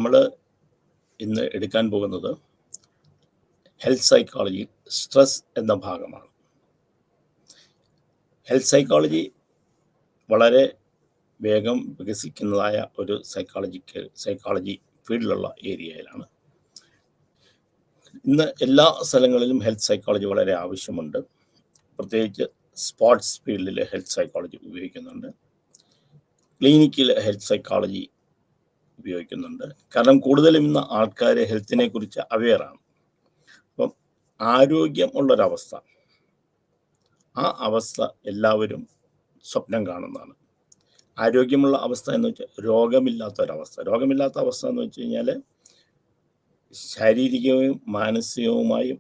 നമ്മൾ ഇന്ന് എടുക്കാൻ പോകുന്നത് ഹെൽത്ത് സൈക്കോളജി സ്ട്രെസ് എന്ന ഭാഗമാണ്. ഹെൽത്ത് സൈക്കോളജി വേഗം വികസിക്കുന്നതായ ഒരു സൈക്കോളജി ഫീൽഡിലുള്ള ഏരിയയിലാണ്. ഇന്ന് എല്ലാ സ്ഥലങ്ങളിലും ഹെൽത്ത് സൈക്കോളജി വളരെ ആവശ്യമുണ്ട്. പ്രത്യേകിച്ച് സ്പോർട്സ് ഫീൽഡിൽ ഹെൽത്ത് സൈക്കോളജി ഉപയോഗിക്കുന്നുണ്ട്, ക്ലിനിക്കിൽ ഹെൽത്ത് സൈക്കോളജി ഉപയോഗിക്കുന്നുണ്ട്. കാരണം കൂടുതലും ഇന്ന് ആൾക്കാർ ഹെൽത്തിനെ കുറിച്ച് അവെയറാണ്. അപ്പം ആരോഗ്യം ഉള്ളൊരവസ്ഥ, ആ അവസ്ഥ എല്ലാവരും സ്വപ്നം കാണുന്നതാണ്. ആരോഗ്യമുള്ള അവസ്ഥ എന്ന് വെച്ചാൽ രോഗമില്ലാത്ത അവസ്ഥ എന്ന് വെച്ച് കഴിഞ്ഞാൽ ശാരീരികവും മാനസികവുമായും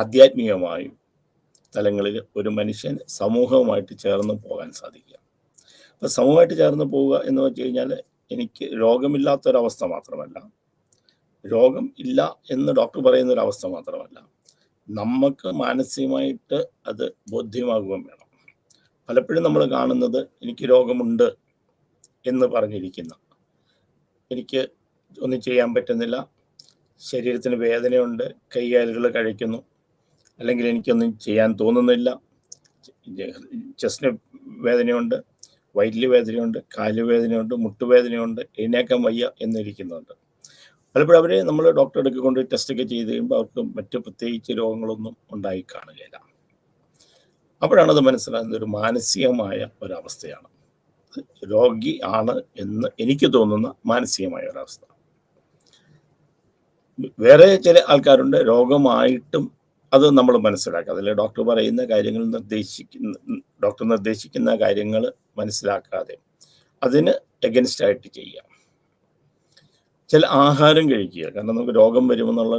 ആധ്യാത്മികമായും തലങ്ങളിൽ ഒരു മനുഷ്യൻ സമൂഹവുമായിട്ട് ചേർന്ന് പോകാൻ സാധിക്കുക. അപ്പം സമൂഹമായിട്ട് ചേർന്ന് പോവുക എന്ന് വെച്ച് കഴിഞ്ഞാൽ എനിക്ക് രോഗമില്ലാത്തൊരവസ്ഥ മാത്രമല്ല, രോഗം ഇല്ല എന്ന് ഡോക്ടർ പറയുന്ന ഒരവസ്ഥ മാത്രമല്ല, നമുക്ക് മാനസികമായിട്ട് അത് ബോധ്യമാകുകയും വേണം. പലപ്പോഴും നമ്മൾ കാണുന്നത് എനിക്ക് രോഗമുണ്ട് എന്ന് പറഞ്ഞിരിക്കുന്ന, എനിക്ക് ഒന്നും ചെയ്യാൻ പറ്റുന്നില്ല, ശരീരത്തിന് വേദനയുണ്ട്, കൈകാലുകൾ കഴിക്കുന്നു, അല്ലെങ്കിൽ എനിക്കൊന്നും ചെയ്യാൻ തോന്നുന്നില്ല, ചെസ്റ്റിന് വേദനയുണ്ട്, വയറ്റിൽ വേദനയുണ്ട്, കാലുവേദനയുണ്ട്, മുട്ടുവേദനയുണ്ട്, എഴുന്നേക്കാൻ വയ്യ എന്നിരിക്കുന്നുണ്ട്. പലപ്പോഴും നമ്മൾ ഡോക്ടറെ അടുത്ത് കൊണ്ട് ടെസ്റ്റൊക്കെ ചെയ്ത് കഴിയുമ്പോൾ അവർക്ക് മറ്റ് പ്രത്യേകിച്ച് രോഗങ്ങളൊന്നും ഉണ്ടായി കാണുകയില്ല. അപ്പോഴാണ് അത് മനസ്സിലാകുന്നത് ഒരു മാനസികമായ ഒരവസ്ഥയാണ്, രോഗി ആണ് എന്ന് എനിക്ക് തോന്നുന്ന മാനസികമായ ഒരവസ്ഥ. വേറെ ചില ആൾക്കാരുണ്ട് രോഗമായിട്ടും അത് നമ്മൾ മനസ്സിലാക്കുക, അതിൽ ഡോക്ടർ പറയുന്ന കാര്യങ്ങൾ ഡോക്ടർ നിർദ്ദേശിക്കുന്ന കാര്യങ്ങൾ മനസ്സിലാക്കാതെ അതിന് എഗൻസ്റ്റ് ആയിട്ട് ചെയ്യുക. ചില ആഹാരം കഴിക്കുക, കാരണം നമുക്ക് രോഗം വരുമെന്നുള്ള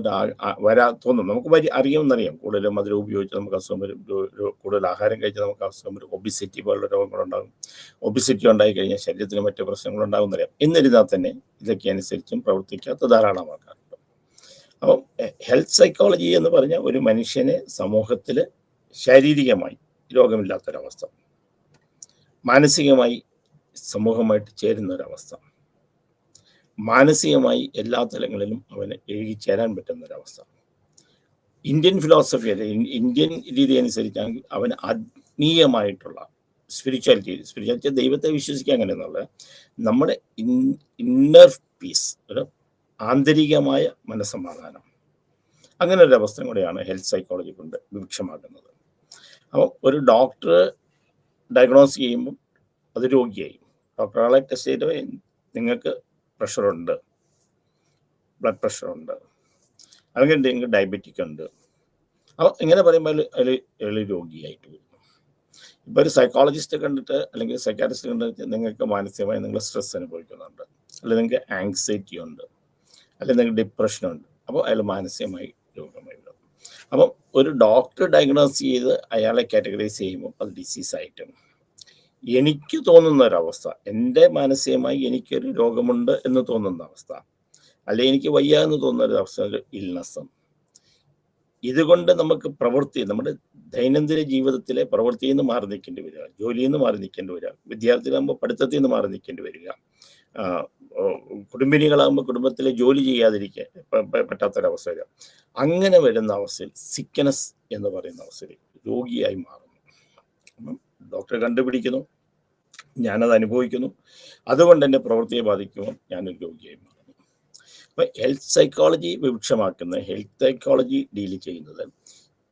തോന്നും, നമുക്ക് അറിയാമെന്നറിയാം, കൂടുതൽ മധുരം ഉപയോഗിച്ച് നമുക്ക് അസുഖം വരും, കൂടുതൽ ആഹാരം കഴിച്ചാൽ നമുക്ക് അസുഖം വരും, ഒബിസിറ്റി പോലുള്ള രോഗങ്ങളുണ്ടാകും, ഒബിസിറ്റി ഉണ്ടായി കഴിഞ്ഞാൽ ശരീരത്തിന് മറ്റു പ്രശ്നങ്ങളുണ്ടാകുമെന്നറിയാം. എന്നിരുന്നാൽ തന്നെ ഇതൊക്കെ അനുസരിച്ചും പ്രവർത്തിക്കാത്ത ധാരാളം ആൾക്കാരുണ്ട്. അപ്പം ഹെൽത്ത് സൈക്കോളജി എന്ന് പറഞ്ഞാൽ ഒരു മനുഷ്യനെ സമൂഹത്തിൽ ശാരീരികമായി രോഗമില്ലാത്തൊരവസ്ഥ, മാനസികമായി സമൂഹമായിട്ട് ചേരുന്നൊരവസ്ഥ, മാനസികമായി എല്ലാ തലങ്ങളിലും അവന് എഴുകിച്ചേരാൻ പറ്റുന്നൊരവസ്ഥ. ഇന്ത്യൻ ഫിലോസഫി അല്ലെ, ഇന്ത്യൻ രീതി അനുസരിച്ചാണെങ്കിൽ അവന് ആത്മീയമായിട്ടുള്ള സ്പിരിച്വാലിറ്റി ദൈവത്തെ വിശ്വസിക്കുക അങ്ങനെയെന്നുള്ളത് നമ്മുടെ ഇന്നർ പീസ്, ഒരു ആന്തരികമായ മനസ്സമാധാനം, അങ്ങനെ ഒരു അവസ്ഥ കൂടെയാണ് ഹെൽത്ത് സൈക്കോളജി കൊണ്ട് വിവക്ഷമാക്കുന്നത്. അപ്പം ഒരു ഡോക്ടർ ഡയഗ്നോസ് ചെയ്യുമ്പം അത് രോഗിയായി, ഡോക്ടറെ ടെസ്റ്റ് ചെയ്ത് നിങ്ങൾക്ക് പ്രഷറുണ്ട്, ബ്ലഡ് പ്രഷറുണ്ട്, അല്ലെങ്കിൽ നിങ്ങൾക്ക് ഡയബറ്റിക് ഉണ്ട്, അപ്പോൾ ഇങ്ങനെ പറയുമ്പോൾ അതിൽ രോഗിയായിട്ട് വരുന്നു. ഇപ്പോൾ ഒരു സൈക്കോളജിസ്റ്റ് കണ്ടിട്ട് അല്ലെങ്കിൽ സൈക്കാട്രിസ്റ്റ് കണ്ടിട്ട് നിങ്ങൾക്ക് മാനസികമായി നിങ്ങൾ സ്ട്രെസ് അനുഭവിക്കുന്നുണ്ട്, അല്ലെങ്കിൽ നിങ്ങൾക്ക് ആങ്സൈറ്റി ഉണ്ട്, അല്ലെങ്കിൽ നിങ്ങൾക്ക് ഡിപ്രഷനുണ്ട്, അപ്പോൾ അയാൾ മാനസികമായി രോഗമായി വരും. അപ്പം ഒരു ഡോക്ടർ ഡയഗ്നോസ് ചെയ്ത് അയാളെ കാറ്റഗറൈസ് ചെയ്യുമ്പോൾ അത് ഡിസീസായിട്ടും എനിക്ക് തോന്നുന്ന ഒരവസ്ഥ, എൻ്റെ മാനസികമായി എനിക്കൊരു രോഗമുണ്ട് എന്ന് തോന്നുന്ന അവസ്ഥ, അല്ലെങ്കിൽ എനിക്ക് വയ്യ എന്ന് തോന്നുന്ന ഒരു അവസ്ഥ, ഒരു ഇൽനെസ്സും. ഇതുകൊണ്ട് നമുക്ക് നമ്മുടെ ദൈനംദിന ജീവിതത്തിലെ പ്രവൃത്തിയിൽ നിന്ന് മാറി നിൽക്കേണ്ടി വരിക, ജോലിയിൽ നിന്ന് മാറി നിൽക്കേണ്ടി വരിക, വിദ്യാർത്ഥികളാകുമ്പോൾ പഠിത്തത്തിൽ നിന്ന് മാറി നിൽക്കേണ്ടി വരിക, കുടുംബിനികളാകുമ്പോൾ കുടുംബത്തിലെ ജോലി ചെയ്യാതിരിക്കാൻ പറ്റാത്തൊരവസ്ഥ വരിക. അങ്ങനെ വരുന്ന അവസ്ഥയിൽ സിക്നെസ് എന്ന് പറയുന്ന അവസ്ഥയിൽ രോഗിയായി മാറുന്നു. അപ്പം ഡോക്ടറെ കണ്ടുപിടിക്കുന്നു, ഞാനത് അനുഭവിക്കുന്നു, അതുകൊണ്ട് എൻ്റെ പ്രവൃത്തിയെ ബാധിക്കുമ്പോൾ ഞാനൊരു രോഗിയായി മാറുന്നു. അപ്പം ഹെൽത്ത് സൈക്കോളജി വിവക്ഷമാക്കുന്ന, ഹെൽത്ത് സൈക്കോളജി ഡീൽ ചെയ്യുന്നത്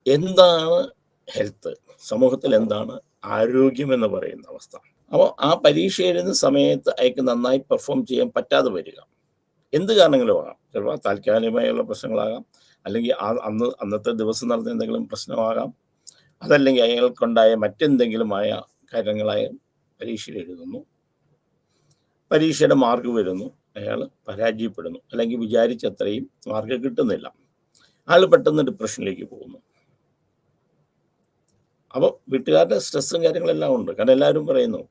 എന്താണ് ഹെൽത്ത്, സമൂഹത്തിൽ എന്താണ് ആരോഗ്യം എന്ന് പറയുന്ന അവസ്ഥ. അപ്പോൾ ആ പരീക്ഷ എഴുതുന്ന സമയത്ത് അയാൾക്ക് നന്നായി പെർഫോം ചെയ്യാൻ പറ്റാതെ വരിക, എന്ത് കാരണങ്ങളും ആകാം. ചിലപ്പോൾ താൽക്കാലികമായുള്ള പ്രശ്നങ്ങളാകാം, അല്ലെങ്കിൽ അന്നത്തെ ദിവസം നടന്ന എന്തെങ്കിലും പ്രശ്നമാകാം, അതല്ലെങ്കിൽ അയാൾക്കുണ്ടായ മറ്റെന്തെങ്കിലുമായ കാര്യങ്ങളായ പരീക്ഷയിൽ എഴുതുന്നു, പരീക്ഷയുടെ മാർക്ക് വരുന്നു, അയാൾ പരാജയപ്പെടുന്നു, അല്ലെങ്കിൽ വിചാരിച്ചത്രയും മാർക്ക് കിട്ടുന്നില്ല, ആൾ പെട്ടെന്ന് ഡിപ്രഷനിലേക്ക് പോകുന്നു. അപ്പോൾ വീട്ടുകാരുടെ സ്ട്രെസ്സും കാര്യങ്ങളെല്ലാം ഉണ്ട്, കാരണം എല്ലാവരും പറയുന്നു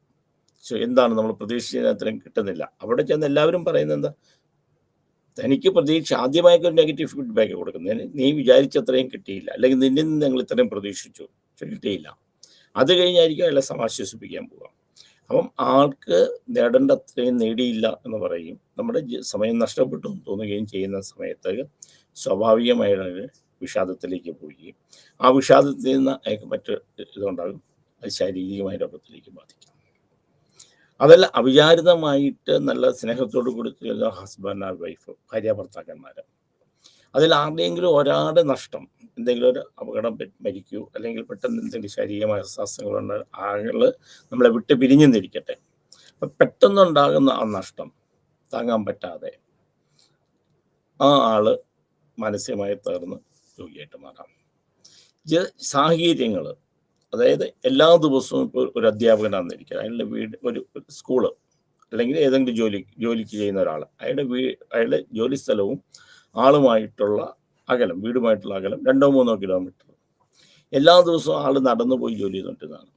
എന്താണ് നമ്മൾ പ്രതീക്ഷിച്ചതിന് അത്രയും കിട്ടുന്നില്ല. അവിടെ ചെന്ന് എല്ലാവരും പറയുന്നത് എന്താ, തനിക്ക് പ്രതീക്ഷ ആദ്യമായിട്ട് ഒരു നെഗറ്റീവ് ഫീഡ്ബാക്ക് കൊടുക്കുന്നതിന് നീ വിചാരിച്ചത്രയും കിട്ടിയില്ല, അല്ലെങ്കിൽ നിന്നിൽ നിന്ന് ഞങ്ങൾ ഇത്രയും പ്രതീക്ഷിച്ചു പക്ഷെ കിട്ടിയില്ല. അത് കഴിഞ്ഞായിരിക്കും അയാളെ സമാശ്വസിപ്പിക്കാൻ പോവുക. അപ്പം ആൾക്ക് നേടേണ്ട അത്രയും നേടിയില്ല എന്ന് പറയും. നമ്മുടെ സമയം നഷ്ടപ്പെട്ടു എന്ന് തോന്നുകയും ചെയ്യുന്ന സമയത്ത് സ്വാഭാവികമായിട്ട് വിഷാദത്തിലേക്ക് പോവുകയും ആ വിഷാദത്തിൽ നിന്ന് അയാൾക്ക് മറ്റ് ഇതുണ്ടാകും. അത് ശാരീരികമായ രോഗത്തിലേക്ക് ബാധിക്കും. അതല്ല അവിചാരിതമായിട്ട് നല്ല സ്നേഹത്തോട് കൂടി ചെയ്യുന്ന ഹസ്ബൻഡ് ആൻഡ് വൈഫ്, ഭാര്യ ഭർത്താക്കന്മാർ, അതിൽ ആരുടെയെങ്കിലും ഒരാളുടെ നഷ്ടം, എന്തെങ്കിലും ഒരു അപകടം മരിക്കൂ, അല്ലെങ്കിൽ പെട്ടെന്ന് എന്തെങ്കിലും ശാരീരികമായ അസ്വസ്ഥങ്ങളുണ്ട്, ആളുകൾ നമ്മളെ വിട്ട് പിരിഞ്ഞെന്നിരിക്കട്ടെ, അപ്പം പെട്ടെന്നുണ്ടാകുന്ന ആ നഷ്ടം താങ്ങാൻ പറ്റാതെ ആ ആള് മാനസികമായി തകർന്ന് രോഗിയായിട്ട് മാറാം. സാഹചര്യങ്ങൾ, അതായത് എല്ലാ ദിവസവും ഇപ്പോൾ ഒരു അധ്യാപകനാണെന്നിരിക്കുക, അയാളുടെ വീട് ഒരു സ്കൂള് അല്ലെങ്കിൽ ഏതെങ്കിലും ജോലിക്ക് ചെയ്യുന്ന ഒരാൾ, അയാളുടെ ജോലി സ്ഥലവും ആളുമായിട്ടുള്ള അകലം, വീടുമായിട്ടുള്ള അകലം 2-3 കിലോമീറ്റർ. എല്ലാ ദിവസവും ആൾ നടന്നു പോയി ജോലി ചെയ്തുകൊണ്ടിരുന്നതാണ്.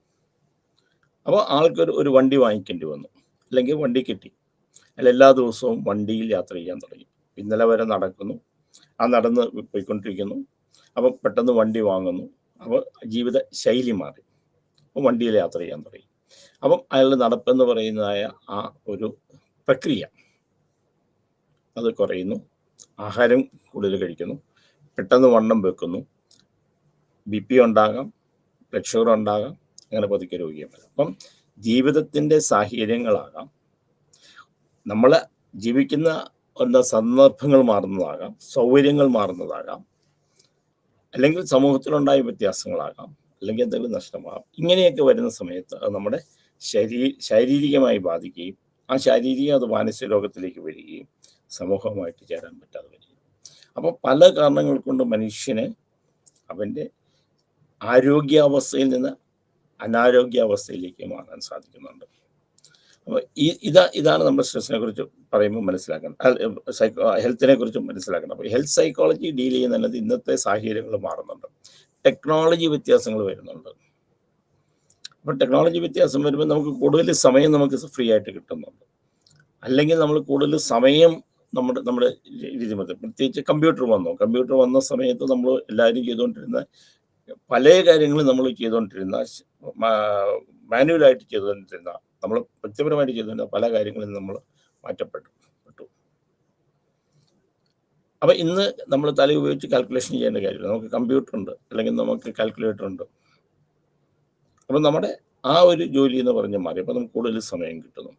അപ്പോൾ ആൾക്കൊരു ഒരു വണ്ടി വാങ്ങിക്കേണ്ടി വന്നു, അല്ലെങ്കിൽ വണ്ടി കിട്ടി. അയാൾ എല്ലാ ദിവസവും വണ്ടിയിൽ യാത്ര ചെയ്യാൻ തുടങ്ങി. ഇന്നലെ വരെ നടക്കുന്നു, ആ നടന്ന് പോയിക്കൊണ്ടിരിക്കുന്നു. അപ്പം പെട്ടെന്ന് വണ്ടി വാങ്ങുന്നു. അപ്പോൾ ജീവിത ശൈലി മാറി, അപ്പോൾ വണ്ടിയിൽ യാത്ര ചെയ്യാൻ തുടങ്ങി. അപ്പം അയാളുടെ നടപ്പെന്ന് പറയുന്നതായ ആ ഒരു പ്രക്രിയ അത് കുറയുന്നു. ആഹാരം കൂടുതൽ കഴിക്കുന്നു, പെട്ടെന്ന് വണ്ണം വെക്കുന്നു, BP ഉണ്ടാകാം, ബ്ലഡ് ഷുഗർ ഉണ്ടാകാം, അങ്ങനെ പതുക്കെ രോഗിയും വരാം. അപ്പം ജീവിതത്തിൻ്റെ സാഹചര്യങ്ങളാകാം, നമ്മൾ ജീവിക്കുന്ന സന്ദർഭങ്ങൾ മാറുന്നതാകാം, സൗകര്യങ്ങൾ മാറുന്നതാകാം, അല്ലെങ്കിൽ സമൂഹത്തിലുണ്ടായ വ്യത്യാസങ്ങളാകാം, അല്ലെങ്കിൽ എന്തെങ്കിലും നഷ്ടമാകാം. ഇങ്ങനെയൊക്കെ വരുന്ന സമയത്ത് അത് നമ്മുടെ ശാരീരികമായി ബാധിക്കുകയും ആ ശാരീരികം അത് മാനസിക രോഗത്തിലേക്ക് വരികയും സമൂഹവുമായിട്ട് ചേരാൻ പറ്റാതെ വരികയും. അപ്പോൾ പല കാരണങ്ങൾ കൊണ്ട് മനുഷ്യന് അവൻ്റെ ആരോഗ്യാവസ്ഥയിൽ നിന്ന് അനാരോഗ്യാവസ്ഥയിലേക്ക് മാറാൻ സാധിക്കുന്നുണ്ട്. അപ്പോൾ ഇതാണ് നമ്മൾ സ്ട്രെസ്സിനെ കുറിച്ച് പറയുമ്പോൾ മനസ്സിലാക്കണം, ഹെൽത്തിനെ കുറിച്ച് മനസ്സിലാക്കണം. അപ്പോൾ ഹെൽത്ത് സൈക്കോളജി ഡീൽ ചെയ്യുന്നത് ഇന്നത്തെ സാഹചര്യങ്ങൾ മാറുന്നുണ്ട്, ടെക്നോളജി വ്യത്യാസങ്ങൾ വരുന്നുണ്ട്. അപ്പോൾ ടെക്നോളജി വ്യത്യാസം വരുമ്പോൾ നമുക്ക് കൂടുതൽ സമയം നമുക്ക് ഫ്രീ ആയിട്ട് കിട്ടുന്നുണ്ട്. അല്ലെങ്കിൽ നമ്മൾ കൂടുതൽ സമയം നമ്മുടെ രീതി മതി. പ്രത്യേകിച്ച് കമ്പ്യൂട്ടർ വന്ന സമയത്ത് നമ്മൾ എല്ലാവരും ചെയ്തുകൊണ്ടിരുന്ന പല കാര്യങ്ങളും നമ്മൾ ചെയ്തുകൊണ്ടിരുന്ന, മാനുവലായിട്ട് ചെയ്തുകൊണ്ടിരുന്ന, നമ്മൾ വ്യക്തിപരമായിട്ട് ചെയ്തുകൊണ്ടിരുന്ന പല കാര്യങ്ങളും നമ്മൾ മാറ്റപ്പെട്ടു. അപ്പം ഇന്ന് നമ്മൾ തല ഉപയോഗിച്ച് കാൽക്കുലേഷൻ ചെയ്യേണ്ട കാര്യമില്ല, നമുക്ക് കമ്പ്യൂട്ടർ ഉണ്ട്, അല്ലെങ്കിൽ നമുക്ക് കാൽക്കുലേറ്റർ ഉണ്ട്. അപ്പം നമ്മുടെ ആ ഒരു ജോലി എന്ന് പറഞ്ഞ് മാറി. അപ്പോൾ നമുക്ക് കൂടുതൽ സമയം കിട്ടുന്നു.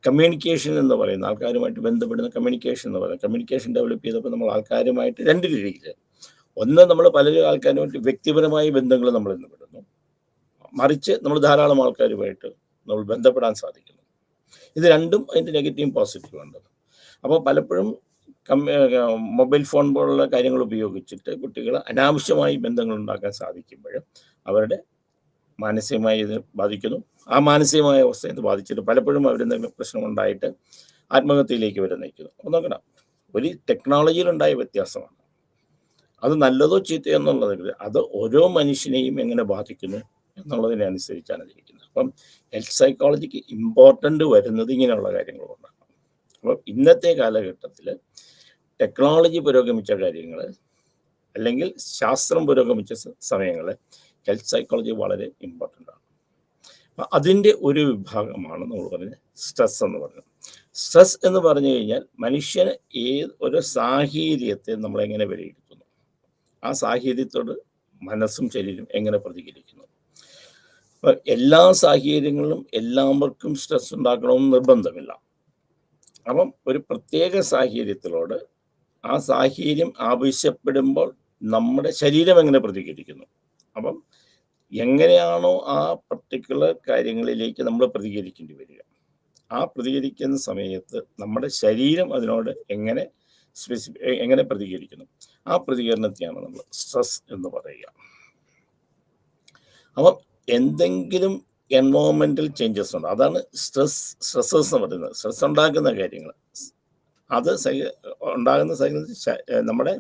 കമ്മ്യൂണിക്കേഷൻ എന്ന് പറയുന്ന, ആൾക്കാരുമായിട്ട് ബന്ധപ്പെടുന്ന കമ്മ്യൂണിക്കേഷൻ എന്ന് പറയുന്നത്, കമ്മ്യൂണിക്കേഷൻ ഡെവലപ്പ് ചെയ്തപ്പോൾ നമ്മൾ ആൾക്കാരുമായിട്ട് 2 രീതിയിൽ, ഒന്ന് നമ്മൾ പല ആൾക്കാരുമായിട്ട് വ്യക്തിപരമായ ബന്ധങ്ങൾ നമ്മൾ ഇന്ന് പെടുന്നു, മറിച്ച് നമ്മൾ ധാരാളം ആൾക്കാരുമായിട്ട് നമ്മൾ ബന്ധപ്പെടാൻ സാധിക്കുന്നു. ഇത് രണ്ടും അതിൻ്റെ നെഗറ്റീവും പോസിറ്റീവും ഉണ്ട്. അപ്പോൾ പലപ്പോഴും മൊബൈൽ ഫോൺ പോലുള്ള കാര്യങ്ങൾ ഉപയോഗിച്ചിട്ട് കുട്ടികൾ അനാവശ്യമായി ബന്ധങ്ങൾ ഉണ്ടാക്കാൻ സാധിക്കുമ്പോൾ അവരുടെ മാനസികമായി ഇത് ബാധിക്കുന്നു. ആ മാനസികമായ അവസ്ഥ ഇത് ബാധിച്ചിട്ട് പലപ്പോഴും അവരെന്തെങ്കിലും പ്രശ്നമുണ്ടായിട്ട് ആത്മഹത്യയിലേക്ക് വരെ നയിക്കുന്നു. അപ്പോൾ നോക്കണം, ഒരു ടെക്നോളജിയിലുണ്ടായ വ്യത്യാസമാണ്. അത് നല്ലതോ ചീത്തയോ എന്നുള്ളത് അത് ഓരോ മനുഷ്യനെയും എങ്ങനെ ബാധിക്കുന്നു എന്നുള്ളതിനനുസരിച്ചാണ് ഇരിക്കുന്നത്. അപ്പം ഹെൽത്ത് സൈക്കോളജിക്ക് ഇമ്പോർട്ടൻ്റ് വരുന്നത് ഇങ്ങനെയുള്ള കാര്യങ്ങൾ കൊണ്ടാണ്. അപ്പം ഇന്നത്തെ കാലഘട്ടത്തിൽ ടെക്നോളജി പുരോഗമിച്ച കാര്യങ്ങൾ, അല്ലെങ്കിൽ ശാസ്ത്രം പുരോഗമിച്ച സമയങ്ങൾ, ഹെൽത്ത് സൈക്കോളജി വളരെ ഇമ്പോർട്ടൻ്റ് ആണ്. അപ്പം അതിൻ്റെ ഒരു വിഭാഗമാണ് നമ്മൾ പറഞ്ഞത് സ്ട്രെസ് എന്ന് പറയുന്നത്. സ്ട്രെസ് എന്ന് പറഞ്ഞു കഴിഞ്ഞാൽ മനുഷ്യന് ഒരു സാഹചര്യത്തെ നമ്മളെങ്ങനെ വിലയിരുത്തുന്നു, ആ സാഹചര്യത്തോട് മനസ്സും ശരീരം എങ്ങനെ പ്രതികരിക്കുന്നു. അപ്പം എല്ലാ സാഹചര്യങ്ങളിലും എല്ലാവർക്കും സ്ട്രെസ് ഉണ്ടാക്കണമെന്ന് നിർബന്ധമില്ല. അപ്പം ഒരു പ്രത്യേക സാഹചര്യത്തിലോട് ആ സാഹചര്യം ആവശ്യപ്പെടുമ്പോൾ നമ്മുടെ ശരീരം എങ്ങനെ പ്രതികരിക്കുന്നു, അപ്പം എങ്ങനെയാണോ ആ പർട്ടിക്കുലർ കാര്യങ്ങളിലേക്ക് നമ്മൾ പ്രതികരിക്കേണ്ടി വരിക, ആ പ്രതികരിക്കുന്ന സമയത്ത് നമ്മുടെ ശരീരം അതിനോട് എങ്ങനെ പ്രതികരിക്കുന്നു, ആ പ്രതികരണത്തെയാണ് നമ്മൾ സ്ട്രെസ് എന്ന് പറയുക. അപ്പം എന്തെങ്കിലും എൻവയോൺമെൻറ്റൽ ചേഞ്ചസ് ഉണ്ട്, അതാണ് സ്ട്രെസ്സസ് എന്ന് പറയുന്നത്. സ്ട്രെസ് ഉണ്ടാക്കുന്ന കാര്യങ്ങൾ, അത് ഉണ്ടാകുന്ന നമ്മുടെ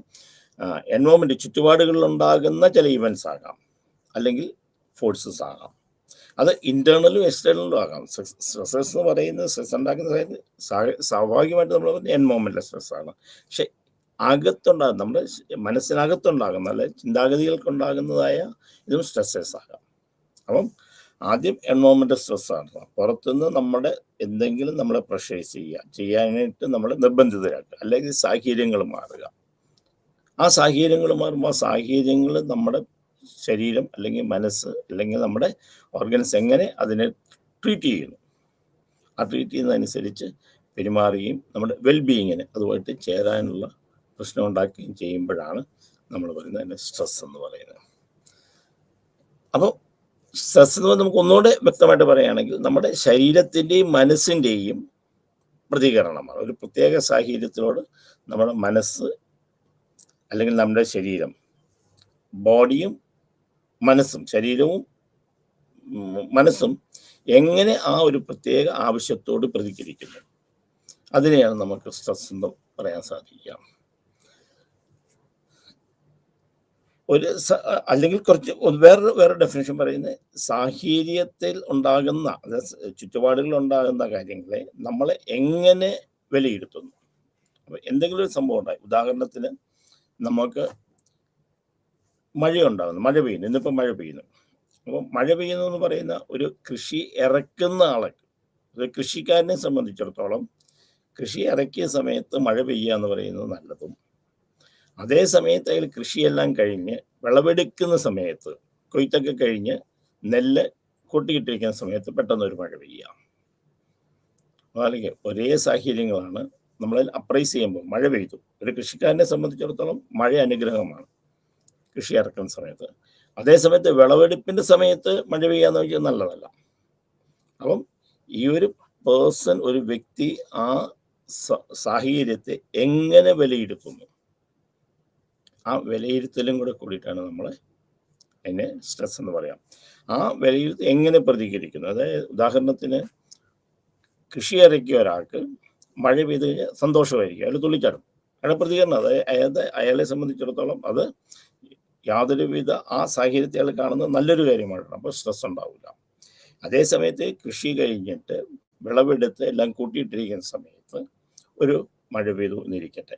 എൻവയോൺമെൻറ്റ്, ചുറ്റുപാടുകളിലുണ്ടാകുന്ന ചില ഇവൻറ്റ്സ് ആകാം, അല്ലെങ്കിൽ ഫോഴ്സസ് ആകാം. അത് ഇൻറ്റേർണലും എക്സ്റ്റേണലും ആകാം. സ്ട്രെസ്സസ് എന്ന് പറയുന്നത്, സ്ട്രെസ് ഉണ്ടാക്കുന്ന സ്വാഭാവികമായിട്ട് നമ്മൾ എൻവയോൺമെൻറ്റൽ സ്ട്രെസ്സാണ്. പക്ഷെ അകത്തുണ്ടാകുന്ന, നമ്മുടെ മനസ്സിനകത്തുണ്ടാകുന്ന, അല്ലെ ചിന്താഗതികൾക്കുണ്ടാകുന്നതായ ഇതും സ്ട്രെസ്സസ് ആകാം. അപ്പം ആദ്യം എൻവയോൺമെൻറ്റൽ സ്ട്രെസ്സാണ്. പുറത്തുനിന്ന് നമ്മുടെ എന്തെങ്കിലും നമ്മളെ പ്രഷറൈസ് ചെയ്യാനായിട്ട് നമ്മളെ നിർബന്ധിതരാക്കുക, അല്ലെങ്കിൽ സാഹചര്യങ്ങൾ മാറുക. ആ സാഹചര്യങ്ങൾ മാറുമ്പോൾ ആ സാഹചര്യങ്ങൾ നമ്മുടെ ശരീരം അല്ലെങ്കിൽ മനസ്സ് അല്ലെങ്കിൽ നമ്മുടെ ഓർഗൻസ് എങ്ങനെ അതിനെ ട്രീറ്റ് ചെയ്യുന്നു, ആ ട്രീറ്റ് ചെയ്യുന്നതനുസരിച്ച് പെരുമാറുകയും നമ്മുടെ വെൽബീയിങ്ങിന് അതുമായിട്ട് ചേരാനുള്ള പ്രശ്നം ഉണ്ടാക്കുകയും ചെയ്യുമ്പോഴാണ് നമ്മൾ പറയുന്നത് അതിൻ്റെ സ്ട്രെസ് എന്ന് പറയുന്നത്. അപ്പോൾ സ്ട്രെസ് എന്ന് നമുക്ക് ഒന്നുകൂടെ വ്യക്തമായിട്ട് പറയുകയാണെങ്കിൽ നമ്മുടെ ശരീരത്തിൻ്റെയും മനസ്സിൻ്റെയും പ്രതികരണമാണ്. ഒരു പ്രത്യേക സാഹചര്യത്തിനോട് നമ്മുടെ മനസ്സ് അല്ലെങ്കിൽ നമ്മുടെ ശരീരം, ബോഡിയും മനസ്സും, ശരീരവും മനസ്സും എങ്ങനെ ആ ഒരു പ്രത്യേക ആവശ്യത്തോട് പ്രതികരിക്കുന്നു, അതിനെയാണ് നമുക്ക് സ്ട്രെസ് എന്ന് പറയാൻ സാധിക്കുക. അല്ലെങ്കിൽ കുറച്ച് വേറെ ഡെഫിനേഷൻ പറയുന്നത്, സാഹചര്യത്തിൽ ഉണ്ടാകുന്ന, ചുറ്റുപാടുകളിൽ ഉണ്ടാകുന്ന കാര്യങ്ങളെ നമ്മൾ എങ്ങനെ വിലയിരുത്തുന്നു. അപ്പോൾ എന്തെങ്കിലും ഒരു സംഭവം ഉണ്ടായി, ഉദാഹരണത്തിന് നമുക്ക് മഴ പെയ്യുന്നു, ഇന്നിപ്പോൾ മഴ പെയ്യുന്നു. അപ്പോൾ മഴ പെയ്യുന്നു എന്ന് പറയുന്ന ഒരു കൃഷി ഇറക്കുന്ന ആൾക്ക്, ഒരു കൃഷിക്കാരനെ സംബന്ധിച്ചിടത്തോളം കൃഷി ഇറക്കിയ സമയത്ത് മഴ പെയ്യുക എന്ന് പറയുന്നത് നല്ലതും, അതേ സമയത്ത് അതിൽ കൃഷിയെല്ലാം കഴിഞ്ഞ് വിളവെടുക്കുന്ന സമയത്ത്, കൊയ്ത്തൊക്കെ കഴിഞ്ഞ് നെല്ല് കൊട്ടിയിട്ടിരിക്കുന്ന സമയത്ത് പെട്ടെന്ന് ഒരു മഴ പെയ്യുക, അല്ലെങ്കിൽ ഒരേ സാഹചര്യങ്ങളാണ് നമ്മൾ അപ്രൈസ് ചെയ്യുമ്പോൾ. മഴ പെയ്തു, ഒരു കൃഷിക്കാരനെ സംബന്ധിച്ചിടത്തോളം മഴ അനുഗ്രഹമാണ് കൃഷി ഇറക്കുന്ന സമയത്ത്. അതേസമയത്ത് വിളവെടുപ്പിൻ്റെ സമയത്ത് മഴ പെയ്യാന്ന് വെച്ചാൽ നല്ലതല്ല. അപ്പം ഈ ഒരു പേഴ്സൺ, ഒരു വ്യക്തി ആ സാഹചര്യത്തെ എങ്ങനെ വിലയിരുത്തുന്നു, ആ വിലയിരുത്തലും കൂടെ കൂടിയിട്ടാണ് നമ്മൾ അതിനെ സ്ട്രെസ് എന്ന് പറയാം. ആ വിലയിരുത്തൽ എങ്ങനെ പ്രതികരിക്കുന്നു, അതായത് ഉദാഹരണത്തിന് കൃഷി ഇറക്കിയ ഒരാൾക്ക് മഴ പെയ്ത് കഴിഞ്ഞാൽ സന്തോഷമായിരിക്കും, അയാൾ തുള്ളിച്ചാടും, അയാളുടെ പ്രതികരണം. അതായത് അയാളെ സംബന്ധിച്ചിടത്തോളം അത് യാതൊരുവിധ ആ സാഹചര്യത്തെ അയാൾ കാണുന്നത് നല്ലൊരു കാര്യമാണ്, അപ്പോൾ സ്ട്രെസ് ഉണ്ടാവില്ല. അതേസമയത്ത് കൃഷി കഴിഞ്ഞിട്ട് വിളവെടുത്ത് എല്ലാം കൂട്ടിയിട്ടിരിക്കുന്ന സമയത്ത് ഒരു മഴ പെയ്തു എന്നിരിക്കട്ടെ,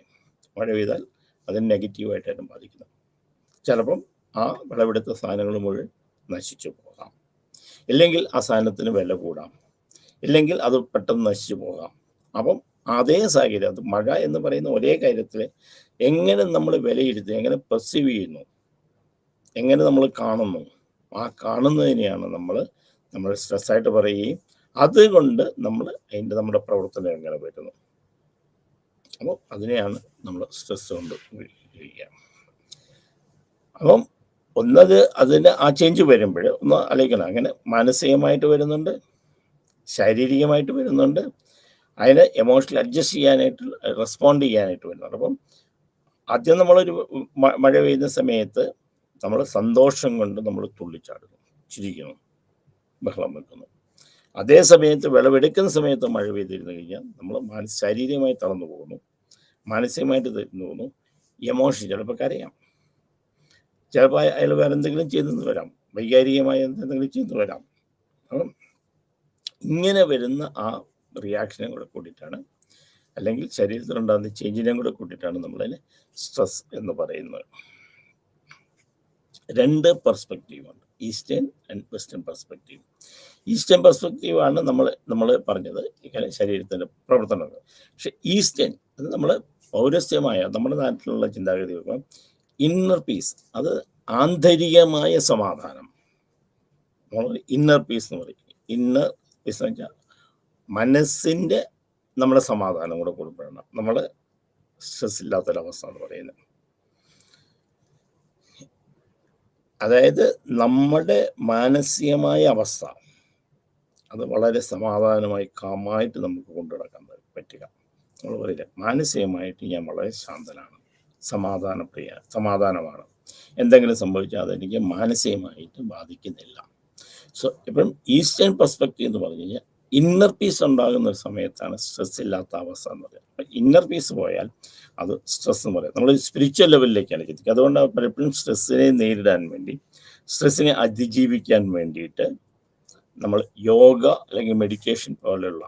മഴ പെയ്താൽ അതിന് നെഗറ്റീവായിട്ടാണ് ബാധിക്കുന്നത്. ചിലപ്പം ആ വിളവെടുത്ത സാധനങ്ങൾ മുഴുവൻ നശിച്ചു പോകാം, ഇല്ലെങ്കിൽ ആ സാധനത്തിന് വില കൂടാം, ഇല്ലെങ്കിൽ അത് പെട്ടെന്ന് നശിച്ചു പോകാം. അപ്പം അതേ സാഹചര്യം, അത് മഴ എന്ന് പറയുന്ന ഒരേ കാര്യത്തിൽ എങ്ങനെ നമ്മൾ വിലയിരുത്തി, എങ്ങനെ പെർസീവ് ചെയ്യുന്നു, എങ്ങനെ നമ്മൾ കാണുന്നു, ആ കാണുന്നതിനെയാണ് നമ്മൾ സ്ട്രെസ്സായിട്ട് പറയുകയും അതുകൊണ്ട് നമ്മുടെ പ്രവർത്തനം എങ്ങനെ വരുന്നു, അപ്പോൾ അതിനെയാണ് നമ്മൾ സ്ട്രെസ് കൊണ്ട് ഉപയോഗിക്കുക. അപ്പം അതിന് ആ ചേഞ്ച് വരുമ്പോൾ ഒന്ന് ആലോചിക്കണം, അങ്ങനെ മാനസികമായിട്ട് വരുന്നുണ്ട്, ശാരീരികമായിട്ട് വരുന്നുണ്ട്, അതിനെ എമോഷണൽ അഡ്ജസ്റ്റ് ചെയ്യാനായിട്ട്, റെസ്പോണ്ട് ചെയ്യാനായിട്ട് വരുന്നുണ്ട്. അപ്പം ആദ്യം നമ്മളൊരു മഴ പെയ്യുന്ന സമയത്ത് നമ്മൾ സന്തോഷം കൊണ്ട് നമ്മൾ തുള്ളിച്ചാടുന്നു, ചിരിക്കുന്നു, ബഹളം വെക്കുന്നു. അതേ സമയത്ത് വിളവെടുക്കുന്ന സമയത്ത് മഴ പെയ്തിരുന്നു കഴിഞ്ഞാൽ നമ്മൾ ശാരീരികമായി തളർന്നു പോകുന്നു, മാനസികമായിട്ട് തരുന്നു പോകുന്നു, എമോഷൻ ചിലപ്പോൾ കരയാം, ചിലപ്പോൾ അയാൾ വേറെ എന്തെങ്കിലും ചെയ്തെന്ന് വരാം, വൈകാരികമായ എന്തെങ്കിലും ചെയ്തെന്ന് വരാം. അപ്പം ഇങ്ങനെ വരുന്ന ആ റിയാക്ഷനും കൂടെ കൂട്ടിയിട്ടാണ്, അല്ലെങ്കിൽ ശരീരത്തിലുണ്ടാകുന്ന ചേഞ്ചിനെയും കൂടെ കൂട്ടിയിട്ടാണ് നമ്മളതിന് സ്ട്രെസ് എന്ന് പറയുന്നത്. രണ്ട് പെർസ്പെക്റ്റീവുണ്ട്, eastern and western perspective. Eastern പെർസ്പെക്റ്റീവാണ് നമ്മൾ പറഞ്ഞത് ഇങ്ങനെ ശരീരത്തിൻ്റെ പ്രവർത്തനങ്ങൾ. പക്ഷെ ഈസ്റ്റേൺ അത് നമ്മൾ പൗരസ്ത്യമായ നമ്മുടെ നാട്ടിലുള്ള ചിന്താഗതി വെക്കുമ്പോൾ ഇന്നർ പീസ്, അത് ആന്തരികമായ സമാധാനം, നമ്മൾ ഇന്നർ പീസ് എന്ന് പറയും. ഇന്നർ പീസ് എന്ന് വെച്ചാൽ മനസ്സിൻ്റെ നമ്മുടെ സമാധാനം കൂടെ കൊടുക്കണം, നമ്മൾ സ്ട്രെസ് ഇല്ലാത്തൊരവസ്ഥ എന്ന് പറയുന്നത്. അതായത് നമ്മുടെ മാനസികമായ അവസ്ഥ അത് വളരെ സമാധാനമായി, കാമായിട്ട് നമുക്ക് കൊണ്ടുനടക്കാൻ പറ്റുക. നമ്മൾ പറയില്ല, മാനസികമായിട്ട് ഞാൻ വളരെ ശാന്തനാണ്, സമാധാനമാണ്, എന്തെങ്കിലും സംഭവിച്ചാൽ അതെനിക്ക് മാനസികമായിട്ട് ബാധിക്കുന്നില്ല. സോ ഇപ്പം ഈസ്റ്റേൺ പെർസ്പെക്റ്റീവ് എന്ന് പറഞ്ഞു കഴിഞ്ഞാൽ ഇന്നർ പീസ് ഉണ്ടാകുന്ന ഒരു സമയത്താണ് സ്ട്രെസ് ഇല്ലാത്ത അവസ്ഥ എന്ന് പറയുന്നത്. അപ്പം ഇന്നർ പീസ് പോയാൽ അത് സ്ട്രെസ് എന്ന് പറയാം. നമ്മൾ സ്പിരിച്വൽ ലെവലിലേക്കാണ് ചിന്തിക്കുക. അതുകൊണ്ട് പലപ്പോഴും സ്ട്രെസ്സിനെ നേരിടാൻ വേണ്ടി, സ്ട്രെസ്സിനെ അതിജീവിക്കാൻ വേണ്ടിയിട്ട് നമ്മൾ യോഗ അല്ലെങ്കിൽ മെഡിറ്റേഷൻ പോലെയുള്ള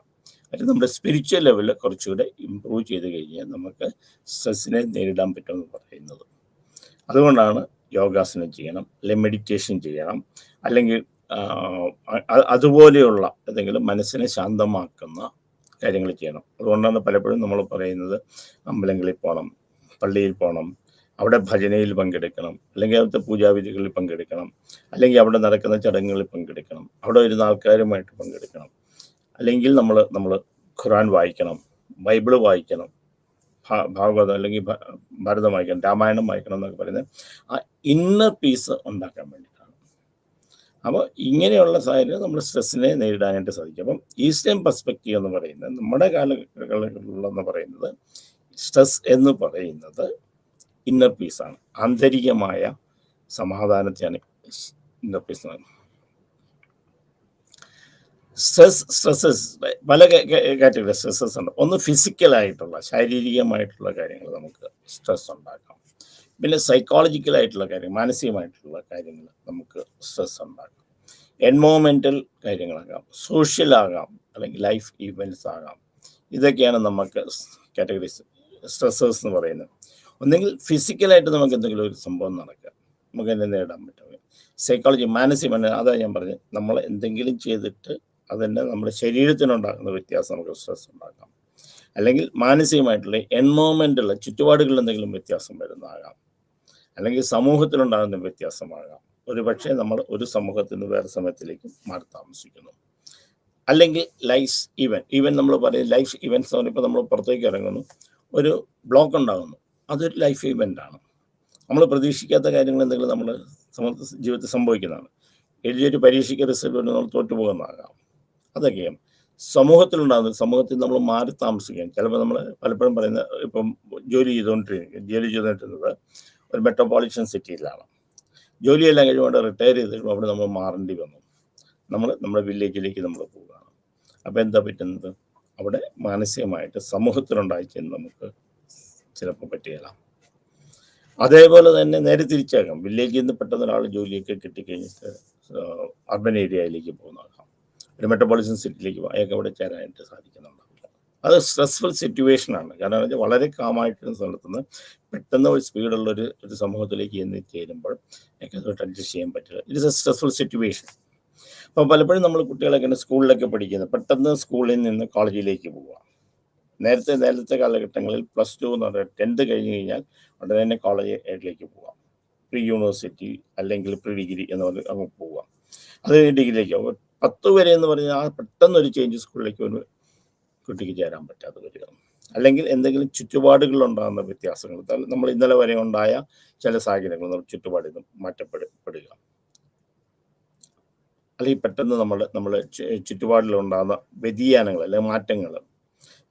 നമ്മുടെ സ്പിരിച്വൽ ലെവലിൽ കുറച്ചുകൂടെ ഇമ്പ്രൂവ് ചെയ്ത് കഴിഞ്ഞാൽ നമുക്ക് സ്ട്രെസ്സിനെ നേരിടാൻ പറ്റുമെന്ന് പറയുന്നത്. അതുകൊണ്ടാണ് യോഗാസനം ചെയ്യണം, അല്ലെങ്കിൽ മെഡിറ്റേഷൻ ചെയ്യണം, അല്ലെങ്കിൽ അതുപോലെയുള്ള എന്തെങ്കിലും മനസ്സിനെ ശാന്തമാക്കുന്ന കാര്യങ്ങൾ ചെയ്യണം. അതുകൊണ്ടാണ് പലപ്പോഴും നമ്മൾ പറയുന്നത് അമ്പലങ്ങളിൽ പോകണം, പള്ളിയിൽ പോകണം, അവിടെ ഭജനയിൽ പങ്കെടുക്കണം, അല്ലെങ്കിൽ അവിടുത്തെ പൂജാവിധികളിൽ പങ്കെടുക്കണം, അല്ലെങ്കിൽ അവിടെ നടക്കുന്ന ചടങ്ങുകളിൽ പങ്കെടുക്കണം, അവിടെ വരുന്ന ആൾക്കാരുമായിട്ട് പങ്കെടുക്കണം, അല്ലെങ്കിൽ നമ്മൾ ഖുർആൻ വായിക്കണം, ബൈബിള് വായിക്കണം, ഭാഗവതം അല്ലെങ്കിൽ ഭാരതം വായിക്കണം, രാമായണം വായിക്കണം എന്നൊക്കെ പറയുന്നത് ആ ഇന്നർ പീസ് ഉണ്ടാക്കാൻ വേണ്ടിയിട്ടാണ്. അപ്പോൾ ഇങ്ങനെയുള്ള സാഹചര്യം നമ്മൾ സ്ട്രെസ്സിനെ നേരിടാനായിട്ട് സാധിക്കും. അപ്പം ഈസ്റ്റേൺ പെർസ്പെക്റ്റീവ് എന്ന് പറയുന്നത് നമ്മുടെ കാലഘട്ടങ്ങളിലെന്ന് പറയുന്നത് സ്ട്രെസ് എന്ന് പറയുന്നത് ഇന്നർ പീസാണ്, ആന്തരികമായ സമാധാനത്തെയാണ് ഇന്നർ പീസ്. സ്ട്രെസ്സസ് പല കാറ്റഗറി സ്ട്രെസ്സസ് ഉണ്ട്. ഒന്ന് ഫിസിക്കലായിട്ടുള്ള ശാരീരികമായിട്ടുള്ള കാര്യങ്ങൾ നമുക്ക് സ്ട്രെസ് ഉണ്ടാക്കാം. പിന്നെ സൈക്കോളജിക്കലായിട്ടുള്ള കാര്യങ്ങൾ, മാനസികമായിട്ടുള്ള കാര്യങ്ങൾ നമുക്ക് സ്ട്രെസ് ഉണ്ടാക്കാം. എൻവോൺമെൻറ്റൽ കാര്യങ്ങളാകാം, സോഷ്യലാകാം, അല്ലെങ്കിൽ ലൈഫ് ഈവൻറ്റ്സ് ആകാം. ഇതൊക്കെയാണ് നമുക്ക് കാറ്റഗറീസ് സ്ട്രെസ്സേഴ്സ് എന്ന് പറയുന്നത്. ഒന്നെങ്കിൽ ഫിസിക്കലായിട്ട് നമുക്ക് എന്തെങ്കിലും ഒരു സംഭവം നടക്കുക, നമുക്ക് എന്നെ നേടാൻ പറ്റും. സൈക്കോളജി, മാനസികമാണ്, അതാണ് ഞാൻ പറഞ്ഞത്. നമ്മൾ എന്തെങ്കിലും ചെയ്തിട്ട് അതിൻ്റെ നമ്മുടെ ശരീരത്തിനുണ്ടാകുന്ന വ്യത്യാസം നമുക്ക് സ്ട്രെസ് ഉണ്ടാക്കാം. അല്ലെങ്കിൽ മാനസികമായിട്ടുള്ള എൻവോൺമെൻറ്റുള്ള ചുറ്റുപാടുകളിൽ എന്തെങ്കിലും വ്യത്യാസം വരുന്നതാകാം, അല്ലെങ്കിൽ സമൂഹത്തിലുണ്ടാകുന്ന വ്യത്യാസമാകാം. ഒരു പക്ഷേ നമ്മൾ ഒരു സമൂഹത്തിൽ നിന്ന് വേറെ സമയത്തിലേക്ക് മാറി താമസിക്കുന്നു. അല്ലെങ്കിൽ ലൈഫ് ഈവൻ നമ്മൾ പറയും ലൈഫ് ഇവൻറ്റ്സ് എന്ന് പറയുമ്പോൾ നമ്മൾ പുറത്തേക്ക് ഇറങ്ങുന്നു, ഒരു ബ്ലോക്ക് ഉണ്ടാകുന്നു, അതൊരു ലൈഫ് ഇവൻ്റാണ്. നമ്മൾ പ്രതീക്ഷിക്കാത്ത കാര്യങ്ങൾ എന്തെങ്കിലും നമ്മുടെ ജീവിതത്തിൽ സംഭവിക്കുന്നതാണ്. എഴുതിയൊരു പരീക്ഷയ്ക്ക് റിസൾട്ട് കൊണ്ട് നമ്മൾ തോറ്റുപോകുന്നതാകാം. അതൊക്കെയാണ് സമൂഹത്തിലുണ്ടാകുന്നത്. സമൂഹത്തിൽ നമ്മൾ മാറി താമസിക്കുകയാണ്. ചിലപ്പോൾ നമ്മൾ പലപ്പോഴും പറയുന്നത്, ഇപ്പം ജോലി ചെയ്തുകൊണ്ടിരുന്നത് ഒരു മെട്രോപൊളിറ്റൻ സിറ്റിയിലാണ്. ജോലിയെല്ലാം കഴിയുമ്പോൾ റിട്ടയർ ചെയ്ത് കഴിയുമ്പോൾ അവിടെ നമ്മൾ മാറേണ്ടി വന്നു. നമ്മുടെ വില്ലേജിലേക്ക് നമ്മൾ പോവുകയാണ്. അപ്പോൾ എന്താ പറ്റുന്നത്? അവിടെ മാനസികമായിട്ട് സമൂഹത്തിലുണ്ടായിച്ചെന്ന് നമുക്ക് ചിലപ്പോൾ പറ്റുകയില്ല. അതേപോലെ തന്നെ നേരെ തിരിച്ചാകാം. വില്ലേജിൽ നിന്ന് പെട്ടെന്ന് ഒരാൾ ജോലിയൊക്കെ കിട്ടിക്കഴിഞ്ഞിട്ട് അർബൻ ഏരിയയിലേക്ക് പോകുന്നതാകാം, ഒരു മെട്രോപൊളിറ്റൻ സിറ്റിയിലേക്ക് അയാൾക്ക് അവിടെ ചേരാനായിട്ട് സാധിക്കുന്നുണ്ടാവില്ല. അത് സ്ട്രെസ്ഫുൾ സിറ്റുവേഷനാണ്. കാരണം വെച്ചാൽ വളരെ കാമായിട്ട് സ്ഥലത്തുനിന്ന് പെട്ടെന്ന് ഒരു സ്പീഡുള്ള ഒരു സമൂഹത്തിലേക്ക് ചെന്ന് ചേരുമ്പോൾ അയാൾക്ക് അതുമായിട്ട് അഡ്ജസ്റ്റ് ചെയ്യാൻ പറ്റില്ല. It is a stressful situation. അപ്പോൾ പലപ്പോഴും നമ്മൾ കുട്ടികളൊക്കെ സ്കൂളിലൊക്കെ പഠിക്കുന്നത്, പെട്ടെന്ന് സ്കൂളിൽ നിന്ന് കോളേജിലേക്ക് പോവുക. നേരത്തെ കാലഘട്ടങ്ങളിൽ +2 എന്ന് പറഞ്ഞാൽ 10th കഴിഞ്ഞ് കഴിഞ്ഞാൽ ഉടനെ തന്നെ കോളേജിലേക്ക് പോവാം, പ്രീ യൂണിവേഴ്സിറ്റി അല്ലെങ്കിൽ പ്രീ ഡിഗ്രി എന്ന് പറഞ്ഞ് അങ്ങ് പോവാം. അത് ഡിഗ്രിയിലേക്ക് ആവും. 10 വരെ എന്ന് പറഞ്ഞാൽ ആ പെട്ടെന്നൊരു ചേഞ്ച് സ്കൂളിലേക്ക് ഒരു കുട്ടിക്ക് ചേരാൻ പറ്റാതെ വരിക, അല്ലെങ്കിൽ എന്തെങ്കിലും ചുറ്റുപാടുകളിലുണ്ടാകുന്ന വ്യത്യാസങ്ങൾ, നമ്മൾ ഇന്നലെ വരെ ഉണ്ടായ ചില സാഹചര്യങ്ങൾ ചുറ്റുപാടിൽ നിന്ന് മാറ്റപ്പെടുക, അല്ലെങ്കിൽ പെട്ടെന്ന് നമ്മൾ ചുറ്റുപാടിലുണ്ടാകുന്ന വ്യതിയാനങ്ങൾ അല്ലെങ്കിൽ മാറ്റങ്ങൾ,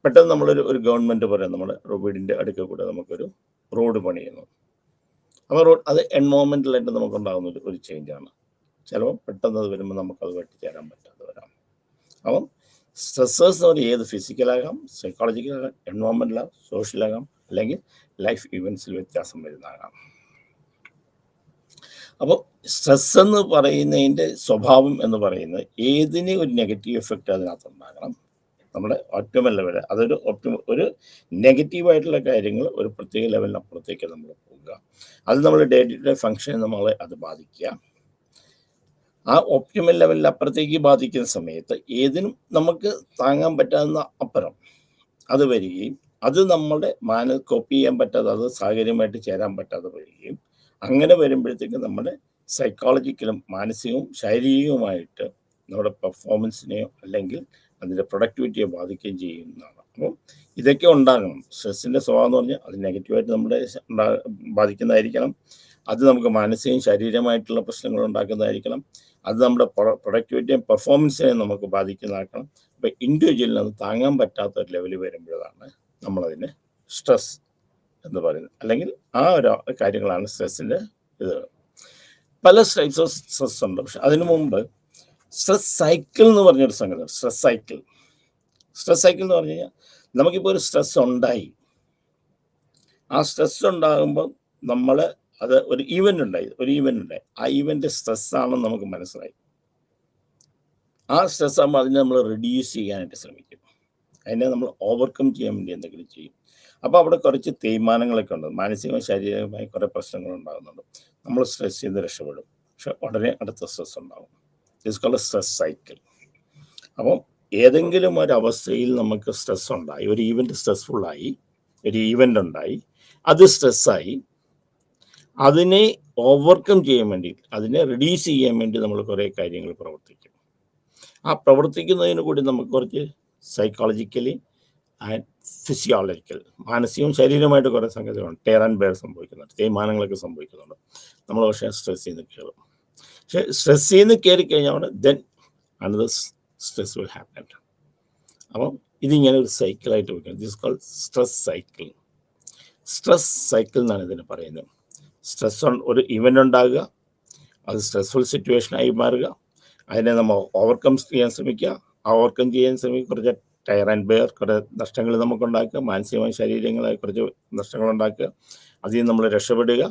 പെട്ടെന്ന് ഒരു ഗവൺമെൻറ് പറയാം നമ്മുടെ വീടിൻ്റെ അടുക്ക കൂടെ നമുക്കൊരു റോഡ് പണിയുന്നു. അപ്പോൾ അത് എൻവോൺമെൻറ്റലായിട്ട് നമുക്കുണ്ടാകുന്ന ഒരു ചേഞ്ചാണ്. ചിലപ്പോൾ പെട്ടെന്ന് അത് വരുമ്പോൾ നമുക്കത് വെട്ടിച്ചേരാൻ പറ്റാതെ വരാം. അപ്പം സ്ട്രെസ്സേഴ്സ് എന്ന് പറഞ്ഞാൽ ഏത് ഫിസിക്കലാകാം, സൈക്കോളജിക്കലാകാം, എൻവോൺമെൻറ്റലാകാം, സോഷ്യലാകാം, അല്ലെങ്കിൽ ലൈഫ് ഇവൻറ്റ്സിൽ വ്യത്യാസം വരുന്നതാകാം. അപ്പോൾ സ്ട്രെസ് എന്ന് പറയുന്നതിൻ്റെ സ്വഭാവം എന്ന് പറയുന്നത് ഏതിന് ഒരു നെഗറ്റീവ് എഫക്റ്റ് അതിനകത്തുണ്ടാകണം. നമ്മുടെ ഒപ്റ്റിമൽ ലെവൽ, ഒരു നെഗറ്റീവായിട്ടുള്ള കാര്യങ്ങൾ ഒരു പ്രത്യേക ലെവലിനപ്പുറത്തേക്ക് നമ്മൾ പോകുക, അത് നമ്മൾ ഡേ ടു ഡേ ഫങ്ഷനെ നമ്മളെ അത് ബാധിക്കുക. ആ ഒപ്റ്റിമൽ ലെവലിൽ അപ്പുറത്തേക്ക് ബാധിക്കുന്ന സമയത്ത് ഏതിനും നമുക്ക് താങ്ങാൻ പറ്റാവുന്ന അപ്പുറം അത് വരികയും, അത് നമ്മുടെ കോപ്പി ചെയ്യാൻ പറ്റാതെ, അത് സാഹചര്യമായിട്ട് ചേരാൻ പറ്റാതെ വരികയും, അങ്ങനെ വരുമ്പോഴത്തേക്ക് നമ്മുടെ സൈക്കോളജിക്കലും മാനസികവും ശാരീരികവുമായിട്ട് നമ്മുടെ പെർഫോമൻസിനെയോ അല്ലെങ്കിൽ അതിൻ്റെ പ്രൊഡക്ടിവിറ്റിയെ ബാധിക്കുകയും ചെയ്യുന്നതാണ്. അപ്പം ഇതൊക്കെ ഉണ്ടാകണം. സ്ട്രെസ്സിൻ്റെ സ്വഭാവം എന്ന് പറഞ്ഞാൽ അത് നെഗറ്റീവായിട്ട് നമ്മുടെ ബാധിക്കുന്നതായിരിക്കണം, അത് നമുക്ക് മാനസികവും ശാരീരികമായിട്ടുള്ള പ്രശ്നങ്ങൾ ഉണ്ടാക്കുന്നതായിരിക്കണം, അത് നമ്മുടെ പ്രൊഡക്ടിവിറ്റിയും പെർഫോമൻസിനെയും നമുക്ക് ബാധിക്കുന്നതാക്കണം. അപ്പോൾ ഇൻഡിവിജ്വലിന് അത് താങ്ങാൻ പറ്റാത്ത ഒരു ലെവലിൽ വരുമ്പോഴാണ് നമ്മളതിന് സ്ട്രെസ് എന്ന് പറയുന്നത്. അല്ലെങ്കിൽ ആ ഒരു കാര്യങ്ങളാണ് സ്ട്രെസ്സിൻ്റെ ഇത്. പല ടൈപ്സ് ഓഫ് സ്ട്രെസ് ഉണ്ട്. പക്ഷെ അതിനു മുമ്പ് സ്ട്രെസ് സൈക്കിൾ എന്ന് പറഞ്ഞൊരു സംഗതി. സ്ട്രെസ് സൈക്കിൾ എന്ന് പറഞ്ഞു കഴിഞ്ഞാൽ നമുക്കിപ്പോൾ ഒരു സ്ട്രെസ് ഉണ്ടായി, ആ സ്ട്രെസ് ഉണ്ടാകുമ്പോൾ നമ്മൾ അത് ഒരു ഈവൻ്റ് ഉണ്ടായി, ആ ഈവൻ്റ് സ്ട്രെസ്സാണെന്ന് നമുക്ക് മനസ്സിലായി. ആ സ്ട്രെസ് ആകുമ്പോൾ അതിനെ നമ്മൾ റെഡ്യൂസ് ചെയ്യാനായിട്ട് ശ്രമിക്കും, അതിനെ നമ്മൾ ഓവർകം ചെയ്യാൻ വേണ്ടി എന്തെങ്കിലും ചെയ്യും. അപ്പോൾ അവിടെ കുറച്ച് തേയ്മാനങ്ങളൊക്കെ ഉണ്ട്, മാനസികവും ശാരീരികമായി കുറേ പ്രശ്നങ്ങൾ ഉണ്ടാകുന്നുണ്ട്. നമ്മൾ സ്ട്രെസ് ചെയ്ത് രക്ഷപ്പെടും, പക്ഷെ ഉടനെ അടുത്ത സ്ട്രെസ് ഉണ്ടാകും. This called stress cycle. അപ്പം ഏതെങ്കിലും ഒരവസ്ഥയിൽ നമുക്ക് സ്ട്രെസ് ഉണ്ടായി, ഒരു ഈവൻറ്റ് സ്ട്രെസ്ഫുള്ളായി, ഒരു ഈവൻ്റ് ഉണ്ടായി, അത് സ്ട്രെസ്സായി, അതിനെ ഓവർകം ചെയ്യാൻ വേണ്ടി, അതിനെ റിഡ്യൂസ് ചെയ്യാൻ വേണ്ടി നമ്മൾ കുറേ കാര്യങ്ങൾ പ്രവർത്തിക്കും. ആ പ്രവർത്തിക്കുന്നതിന് കൂടി നമുക്ക് കുറച്ച് സൈക്കോളജിക്കലി ആൻഡ് ഫിസിയോളജിക്കൽ, മാനസികവും ശരീരമായിട്ട് കുറേ സംഗതികളുണ്ട്. ടയർ ആൻഡ് ബെയർ സംഭവിക്കുന്നുണ്ട്, തേയ്മാനങ്ങളൊക്കെ സംഭവിക്കുന്നുണ്ട്. നമ്മൾ പക്ഷേ സ്ട്രെസ്സിൽ നിന്ന് കയറും. പക്ഷേ സ്ട്രെസ്സിൽ നിന്ന് കയറി കഴിഞ്ഞാൽ then another stress will happen. അപ്പം ഇതിങ്ങനെ ഒരു സൈക്കിളായിട്ട് വയ്ക്കുന്നത്. This called stress cycle. Stress cycle എന്നാണ് ഇതിന് പറയുന്നത്. സ്ട്രെസ് ഒരു ഇവൻ്റ് ഉണ്ടാകുക, അത് സ്ട്രെസ്ഫുൾ സിറ്റുവേഷനായി മാറുക, അതിനെ നമ്മൾ ഓവർകം ചെയ്യാൻ ശ്രമിക്കുക, ഓവർകം ചെയ്യാൻ ശ്രമിക്കുക, കുറച്ച് ടയർ ആൻഡ് ബെയർ, കുറേ നഷ്ടങ്ങൾ നമുക്കുണ്ടാക്കുക, മാനസികമായ ശാരീരികങ്ങളായി കുറച്ച് നഷ്ടങ്ങളുണ്ടാക്കുക, അതിൽ നിന്ന് നമ്മൾ രക്ഷപ്പെടുക,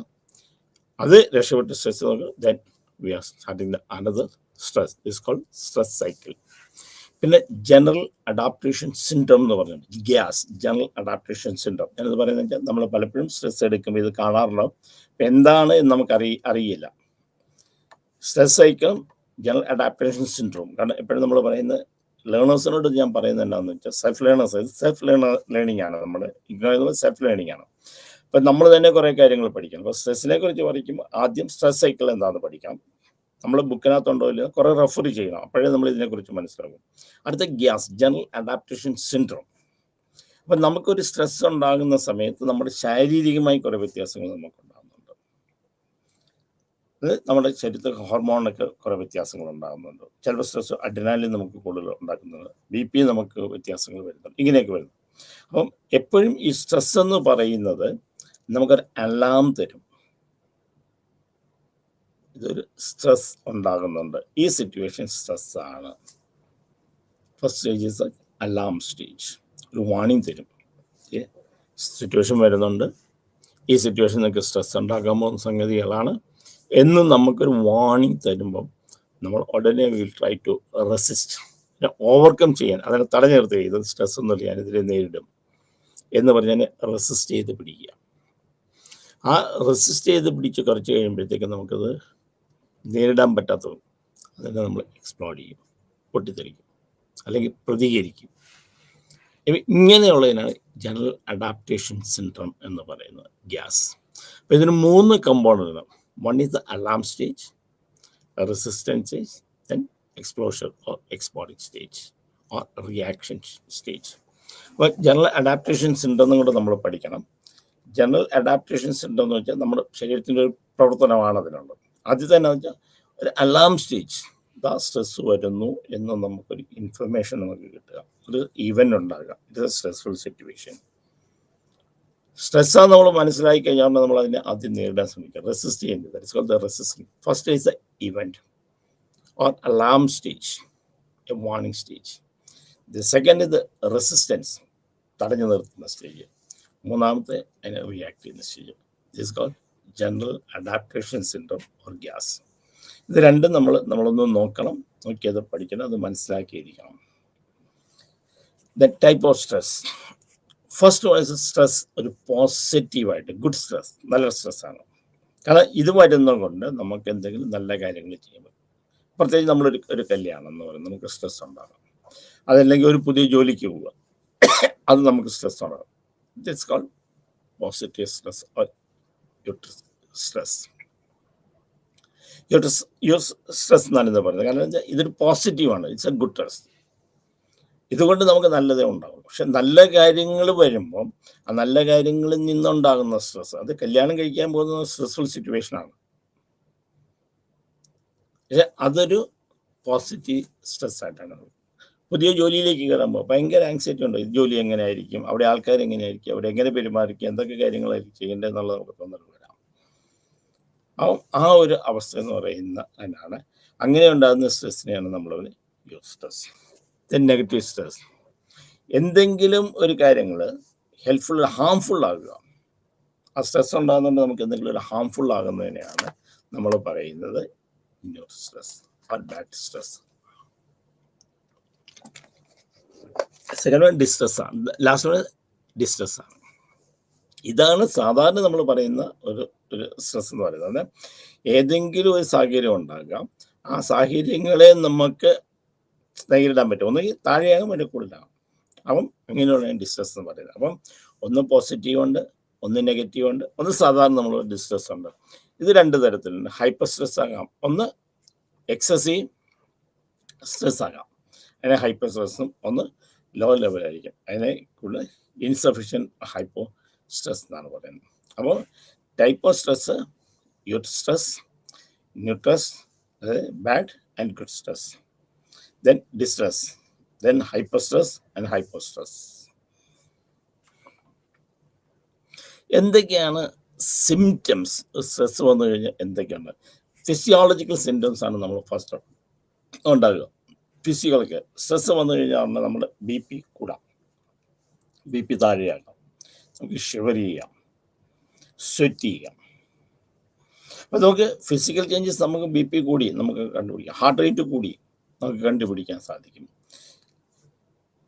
അത് രക്ഷപ്പെട്ട് സ്ട്രെസ് നോക്കുക, then we are starting the another stress. This called stress cycle. പിന്നെ ജനറൽ അഡാപ്റ്റേഷൻ സിൻഡ്രോം എന്ന് പറയുന്നത്, ഗ്യാസ്, ജനറൽ അഡാപ്റ്റേഷൻ സിൻഡ്രോം. ഞാനത് പറയുന്നത് വെച്ചാൽ നമ്മൾ പലപ്പോഴും സ്ട്രെസ് എടുക്കുമ്പോൾ ഇത് കാണാറുണ്ടാവും. എന്താണ് എന്ന് നമുക്ക് അറിയില്ല. സ്ട്രെസ് സൈക്കിളും ജനറൽ അഡാപ്റ്റേഷൻ സിൻഡ്രോം. കാരണം എപ്പോഴും നമ്മൾ പറയുന്നത്, ലേണേഴ്സിനോട് ഞാൻ പറയുന്നത് എന്താണെന്ന് വെച്ചാൽ, സെൽഫ് ലേണിംഗ് ആണ്. നമ്മൾ ഇഗ്നോർ ചെയ്യുന്നത് സെൽഫ് ലേണിംഗ് ആണ്. അപ്പം നമ്മൾ തന്നെ കുറേ കാര്യങ്ങൾ പഠിക്കണം. അപ്പോൾ സ്ട്രെസ്സിനെ കുറിച്ച് പഠിക്കുമ്പോൾ ആദ്യം സ്ട്രെസ് സൈക്കിൾ എന്താണെന്ന് പഠിക്കണം. നമ്മൾ ബുക്കിനകത്തുണ്ടോ ഇല്ല കുറേ റെഫർ ചെയ്യണം, അപ്പോഴേ നമ്മൾ ഇതിനെക്കുറിച്ച് മനസ്സിലാകും. അടുത്ത ഗ്യാസ്, ജനറൽ അഡാപ്റ്റേഷൻ സിൻഡ്രോം. അപ്പം നമുക്കൊരു സ്ട്രെസ് ഉണ്ടാകുന്ന സമയത്ത് നമ്മുടെ ശാരീരികമായി കുറേ വ്യത്യാസങ്ങൾ നമുക്കുണ്ടാകുന്നുണ്ട്. അത് നമ്മുടെ ശരീരത്തിൽ ഹോർമോണൊക്കെ കുറേ വ്യത്യാസങ്ങൾ ഉണ്ടാകുന്നുണ്ട്. ചിലപ്പോൾ സ്ട്രെസ് അഡ്രിനാലിൻ നമുക്ക് കൂടുതൽ ഉണ്ടാക്കുന്നുണ്ട്, BP നമുക്ക് വ്യത്യാസങ്ങൾ വരുന്നുണ്ട്, ഇങ്ങനെയൊക്കെ വരുന്നു. അപ്പം എപ്പോഴും ഈ സ്ട്രെസ് എന്ന് പറയുന്നത് നമുക്കൊരു അലാം തരും. ഇതൊരു സ്ട്രെസ് ഉണ്ടാകുന്നുണ്ട്, ഈ സിറ്റുവേഷൻ സ്ട്രെസ്സാണ്. First stage is alarm stage. ഒരു വാണിംഗ് തരും, സിറ്റുവേഷൻ വരുന്നുണ്ട്, ഈ സിറ്റുവേഷൻ നിങ്ങൾക്ക് സ്ട്രെസ് ഉണ്ടാക്കാൻ പോകുന്ന സംഗതികളാണ് എന്ന് നമുക്കൊരു വാണിംഗ് തരുമ്പം നമ്മൾ ഉടനെ will try to resist, overcome ചെയ്യാൻ, അതിനെ തടഞ്ഞു നിർത്തുക. ഇത് സ്ട്രെസ് ഒന്നുമില്ല, ഞാനിതിനെ നേരിടും എന്ന് പറഞ്ഞാൽ റെസിസ്റ്റ് ചെയ്ത് പിടിക്കുക. ആ റെസിസ്റ്റ് ചെയ്ത് പിടിച്ച് കുറച്ച് കഴിയുമ്പോഴത്തേക്കും നമുക്കത് നേരിടാൻ പറ്റാത്തതും അതിനെ നമ്മൾ എക്സ്പ്ലോഡ് ചെയ്യും, പൊട്ടിത്തെറിക്കും, അല്ലെങ്കിൽ പ്രതികരിക്കും. ഇങ്ങനെയുള്ളതിനാണ് ജനറൽ അഡാപ്റ്റേഷൻ സിൻഡ്രോം എന്ന് പറയുന്നത്, ഗ്യാസ്. അപ്പോൾ ഇതിന് 3 component. One is the alarm stage, resistance stage, then exposure or exporting stage or reaction stage. അപ്പോൾ ജനറൽ അഡാപ്റ്റേഷൻ സിൻഡ്രോം കൂടെ നമ്മൾ പഠിക്കണം. ജനറൽ അഡാപ്റ്റേഷൻ സിൻഡ്രോം എന്ന് വെച്ചാൽ നമ്മുടെ ശരീരത്തിൻ്റെ ഒരു പ്രവർത്തനമാണ് അതിനുള്ളത്. ആദ്യം തന്നെ വെച്ചാൽ ഒരു അലാം സ്റ്റേജ്, ഇതാ സ്ട്രെസ് വരുന്നു എന്ന് നമുക്കൊരു ഇൻഫർമേഷൻ നമുക്ക് കിട്ടുക, ഒരു ഈവൻ്റ് ഉണ്ടാകുക. It is a stressful situation. സ്ട്രെസ്സാണ് നമ്മൾ മനസ്സിലാക്കി കഴിഞ്ഞാൽ നമ്മൾ അതിനെ ആദ്യം നേരിടാൻ ശ്രമിക്കുക, റെസിസ്റ്റ് ചെയ്യേണ്ടത്. That is called the resisting. First is the event or alarm stage, a warning stage. The second is the resistance, തടഞ്ഞു നിർത്തുന്ന സ്റ്റേജ്. മൂന്നാമത്തെ അതിനെ റിയാക്ട് ചെയ്യുന്ന stage. This called general adaptation syndrome or GAS. ഇത് രണ്ടും നമ്മളൊന്ന് നോക്കണം, നോക്കിയത് പഠിക്കണം, അത് മനസ്സിലാക്കിയിരിക്കണം. The type of stress. First one is stress, ഒരു പോസിറ്റീവായിട്ട്, ഗുഡ് സ്ട്രെസ്, നല്ല സ്ട്രെസ്സാണ്. കാരണം ഇത് വരുന്നത് കൊണ്ട് നമുക്ക് എന്തെങ്കിലും നല്ല കാര്യങ്ങൾ ചെയ്യുമ്പോൾ, പ്രത്യേകിച്ച് നമ്മളൊരു കല്യാണം എന്ന് പറയുന്നത് നമുക്ക് സ്ട്രെസ് ഉണ്ടാകും. അതല്ലെങ്കിൽ ഒരു പുതിയ ജോലിക്ക് പോവുക, അത് നമുക്ക് സ്ട്രെസ് ഉണ്ടാകും. It's called positive stress or stress. Stress എന്നാണ് ഇത് പറയുന്നത്. കാരണം വെച്ചാൽ ഇതൊരു പോസിറ്റീവാണ്, ഇറ്റ്സ് എ ഗുഡ് സ്ട്രെസ്. ഇതുകൊണ്ട് നമുക്ക് നല്ലതേ ഉണ്ടാകും. പക്ഷെ നല്ല കാര്യങ്ങൾ വരുമ്പം ആ നല്ല കാര്യങ്ങളിൽ നിന്നുണ്ടാകുന്ന സ്ട്രെസ്, അത് കല്യാണം കഴിക്കാൻ പോകുന്ന സ്ട്രെസ്ഫുൾ സിറ്റുവേഷനാണ്, പക്ഷെ അതൊരു പോസിറ്റീവ് സ്ട്രെസ് ആയിട്ടാണ്. പുതിയ ജോലിയിലേക്ക് കയറുമ്പോൾ ഭയങ്കര ആങ്സൈറ്റി ഉണ്ട്, ഇത് ജോലി എങ്ങനെയായിരിക്കും, അവിടെ ആൾക്കാർ എങ്ങനെയായിരിക്കും, അവിടെ എങ്ങനെ പെരുമാറിക്കും, എന്തൊക്കെ കാര്യങ്ങളായിരിക്കും ചെയ്യേണ്ടത് എന്നുള്ളത് നമുക്ക് തോന്നൽ വരാം. ആ ഒരു അവസ്ഥ എന്ന് പറയുന്ന അതിനാണ്. അങ്ങനെ ഉണ്ടാകുന്ന സ്ട്രെസ്സിനെയാണ് നമ്മളതിന് സ്ട്രെസ്. Then negative stress. എന്തെങ്കിലും ഒരു കാര്യങ്ങൾ ഹെൽപ്ഫുൾ ഹാംഫുൾ ആകുക, ആ സ്ട്രെസ് ഉണ്ടാകുന്നുണ്ട് നമുക്ക് എന്തെങ്കിലും ഒരു ഹാംഫുൾ ആകുന്നതിനെയാണ് നമ്മൾ പറയുന്നത് stress or bad stress. Second one distress ആണ്. ലാസ്റ്റ് വൺ ഡിസ്ട്രെസ് ആണ്. ഇതാണ് സാധാരണ നമ്മൾ പറയുന്ന ഒരു സ്ട്രെസ് എന്ന് പറയുന്നത്. ഏതെങ്കിലും ഒരു സാഹചര്യം ഉണ്ടാകാം, ആ സാഹചര്യങ്ങളെ നമുക്ക് നേരിടാൻ പറ്റും. ഒന്നുകിൽ താഴെയാകും, അല്ലെങ്കിൽ കൂടുതലാകും. അപ്പം ഇങ്ങനെയുള്ള ഡിസ്ട്രെസ് എന്ന് പറയുന്നത്. അപ്പം ഒന്ന് പോസിറ്റീവ് ഉണ്ട്, ഒന്ന് നെഗറ്റീവ് ഉണ്ട്, ഒന്ന് സാധാരണ നമ്മൾ ഡിസ്ട്രെസ് ഉണ്ട്. ഇത് 2 തരത്തിലുണ്ട്. ഹൈപ്പർ സ്ട്രെസ് ആകാം, ഒന്ന് എക്സസീവ് സ്ട്രെസ് ആകാം. അതിനെ ഹൈപ്പർ സ്ട്രെസ്സും, ഒന്ന് ലോ ലെവലായിരിക്കും. അതിനെ കൂടുതൽ ഇൻസഫിഷ്യൻ ഹൈപ്പോ സ്ട്രെസ് എന്നാണ് പറയുന്നത്. അപ്പോൾ type of stress, eustress, neustress, bad and good stress, then distress, then hyperstress and hypostress. എന്തൊക്കെയാണ് സിംറ്റംസ്? സ്ട്രെസ് വന്നു കഴിഞ്ഞാൽ എന്തൊക്കെയാണ് ഫിസിയോളജിക്കൽ സിംറ്റംസ് ആണ് നമ്മൾ ഫസ്റ്റ് ഉണ്ടാകുക. ഫിസിയോളജിക്കൽ സ്ട്രെസ് വന്നു കഴിഞ്ഞാൽ നമ്മുടെ BP കൂടാം, BP താഴെയാകാം, നമുക്ക് ഷിവർ ചെയ്യാം, സ്വെറ്റ് ചെയ്യാം. അപ്പോൾ നമുക്ക് ഫിസിക്കൽ ചേഞ്ചസ്, നമുക്ക് BP കൂടി നമുക്ക് കണ്ടുപിടിക്കാം, ഹാർട്ട് റേറ്റ് കൂടി നമുക്ക് കണ്ടുപിടിക്കാൻ സാധിക്കും.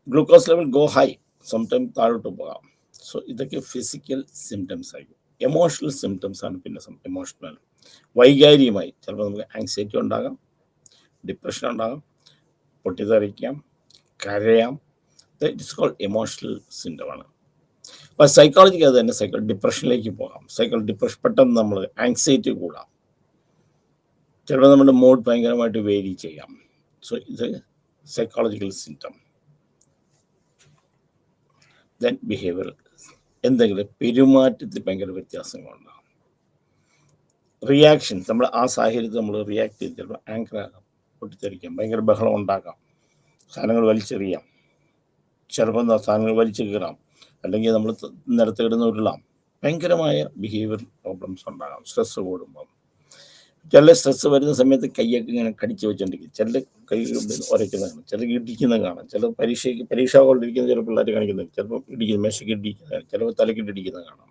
Glucose level go high, sometime താഴോട്ട് പോകാം. സോ ഇതൊക്കെ ഫിസിക്കൽ സിംറ്റംസ് ആയിരിക്കും. എമോഷണൽ സിംറ്റംസ് ആണ്. പിന്നെ എമോഷണൽ വൈകാരികമായി ചിലപ്പോൾ നമുക്ക് ആങ്സൈറ്റി ഉണ്ടാകാം, ഡിപ്രഷൻ ഉണ്ടാകാം, പൊട്ടിത്തെറിക്കാം, കരയാം. ഇറ്റ് ഇസ് കോൾഡ് എമോഷണൽ സിംറ്റമാണ്. അപ്പോൾ സൈക്കോളജിക്ക് അത് തന്നെ ഡിപ്രഷനിലേക്ക് പോകാം. ഡിപ്രഷൻ പെട്ടെന്ന് നമ്മൾ ആങ്സൈറ്റി കൂടാം, ചിലപ്പോൾ നമ്മുടെ മൂഡ് ഭയങ്കരമായിട്ട് വേരി ചെയ്യാം. സോ ഇത് സൈക്കോളജിക്കൽ സിംറ്റം. ദെൻ ബിഹേവിയർ, എന്തെങ്കിലും പെരുമാറ്റത്തിൽ ഭയങ്കര വ്യത്യാസങ്ങളുണ്ടാകും. റിയാക്ഷൻ, നമ്മൾ ആ സാഹചര്യത്തിൽ നമ്മൾ റിയാക്ട് ചെയ്ത് ചിലപ്പോൾ ആങ്കർ ആകാം, പൊട്ടിത്തെറിക്കാം, ഭയങ്കര ബഹളം ഉണ്ടാക്കാം, സാധനങ്ങൾ വലിച്ചെറിയാം, ചിലപ്പോൾ സാധനങ്ങൾ വലിച്ചു കീറാം, അല്ലെങ്കിൽ നമ്മൾ നിലത്ത് കിടന്ന് ഉരുളാം. ഭയങ്കരമായ ബിഹേവിയർ പ്രോബ്ലംസ് ഉണ്ടാകാം സ്ട്രെസ് കൂടുമ്പം. ചില സ്ട്രെസ് വരുന്ന സമയത്ത് കൈയൊക്കെ ഇങ്ങനെ കടിച്ചു വെച്ചോണ്ടിരിക്കും, ചില കൈ ഉരയ്ക്കുന്നത് കാണാം, ചില ഇടിക്കുന്നത് കാണാം, ചില പരീക്ഷ കൊണ്ടിരിക്കുന്ന ചില പിള്ളേർ കാണിക്കുന്നത്, ചിലപ്പോൾ ഇടിക്കുന്ന മേശയ്ക്ക് ഇടിക്കുന്നത്, ചിലപ്പോൾ തലക്കിട്ട് ഇടിക്കുന്നത് കാണാം.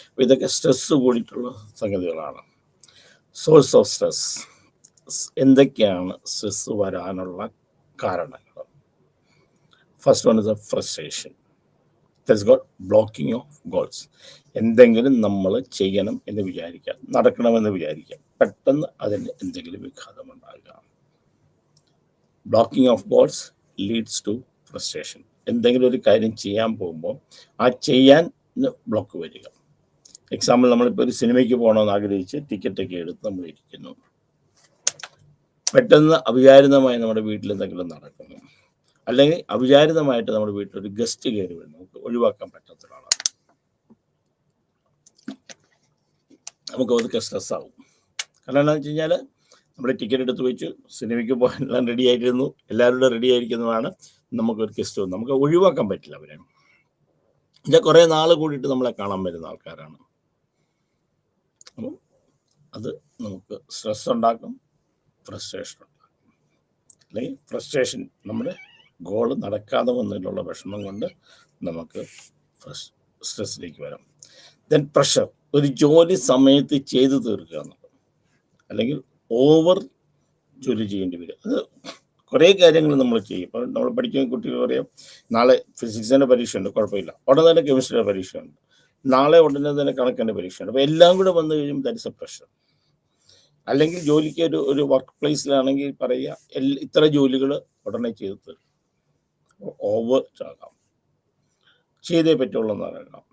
അപ്പോൾ ഇതൊക്കെ സ്ട്രെസ് കൂടിയിട്ടുള്ള സംഗതികളാണ്. സോഴ്സ് ഓഫ് സ്ട്രെസ്, എന്തൊക്കെയാണ് സ്ട്രെസ് വരാനുള്ള കാരണങ്ങൾ? First one is A frustration. That's got blocking of goals. എന്തെങ്കിലും നമ്മൾ ചെയ്യണം എന്ന് വിചാരിക്കാം, നടക്കണമെന്ന് വിചാരിക്കാം, പെട്ടെന്ന് അതിന് എന്തെങ്കിലും വിഘാതം ഉണ്ടാകുക. Blocking of goals leads to frustration. എന്തെങ്കിലും ഒരു കാര്യം ചെയ്യാൻ പോകുമ്പോൾ ആ ചെയ്യാൻ ബ്ലോക്ക് വരിക. എക്സാമ്പിൾ, നമ്മളിപ്പോൾ ഒരു സിനിമയ്ക്ക് പോകണമെന്ന് ആഗ്രഹിച്ച് ടിക്കറ്റൊക്കെ എടുത്ത് നമ്മൾ ഇരിക്കുന്നു, പെട്ടെന്ന് അവിചാരിതമായി നമ്മുടെ വീട്ടിൽ എന്തെങ്കിലും നടക്കുന്നു, അല്ലെങ്കിൽ അവിചാരിതമായിട്ട് നമ്മുടെ വീട്ടിലൊരു ഗസ്റ്റ് കയറി വരുന്നു, നമുക്ക് ഒഴിവാക്കാൻ പറ്റാത്ത ഒരാളാണ്, നമുക്ക് അതൊക്കെ സ്ട്രെസ് ആവും. കാരണം എന്താണെന്ന് വെച്ച് കഴിഞ്ഞാൽ നമ്മൾ ടിക്കറ്റ് എടുത്ത് വെച്ചു, സിനിമയ്ക്ക് പോകാനെല്ലാം റെഡി ആയിരുന്നു, എല്ലാവരുടെ റെഡി ആയിരിക്കുന്നതാണ്, നമുക്കൊരു ഗസ്റ്റ് വന്നു, നമുക്ക് ഒഴിവാക്കാൻ പറ്റില്ല അവരെ. ഇത് കുറേ നാൾ കൂടിയിട്ട് നമ്മളെ കാണാൻ വരുന്ന ആൾക്കാരാണ്. അപ്പം അത് നമുക്ക് സ്ട്രെസ് ഉണ്ടാക്കും, ഫ്രസ്ട്രേഷൻ ഉണ്ടാക്കും. അല്ലെങ്കിൽ ഫ്രസ്ട്രേഷൻ നമ്മുടെ ഗോള് നടക്കാതെ വന്നതിലുള്ള വിഷമം കൊണ്ട് നമുക്ക് സ്ട്രെസ്സിലേക്ക് വരാം. ദെൻ പ്രഷർ, ഒരു ജോലി സമയത്ത് ചെയ്തു തീർക്കുക എന്നുള്ളത്, അല്ലെങ്കിൽ ഓവർ ജോലി ചെയ്യേണ്ടി വരും. അത് കുറേ കാര്യങ്ങൾ നമ്മൾ ചെയ്യും. ഇപ്പോൾ നമ്മൾ പഠിക്കുന്ന കുട്ടികൾ പറയാം, നാളെ ഫിസിക്സിൻ്റെ പരീക്ഷയുണ്ട്, കുഴപ്പമില്ല, ഉടനെ തന്നെ കെമിസ്ട്രിയുടെ പരീക്ഷയുണ്ട്, നാളെ ഉടനെ തന്നെ കണക്കിൻ്റെ പരീക്ഷയുണ്ട്. അപ്പോൾ എല്ലാം കൂടെ വന്നു കഴിയുമ്പോൾ ദാറ്റ് ഇസ് എ പ്രഷർ. അല്ലെങ്കിൽ ജോലിക്ക് ഒരു വർക്ക് പ്ലേസിലാണെങ്കിൽ പറയുക, ഇത്ര ജോലികൾ ഉടനെ ചെയ്ത് തീർക്കും, ഓവർ ആകാം, ചെയ്തേ പറ്റുള്ളൂ എന്നാകാം,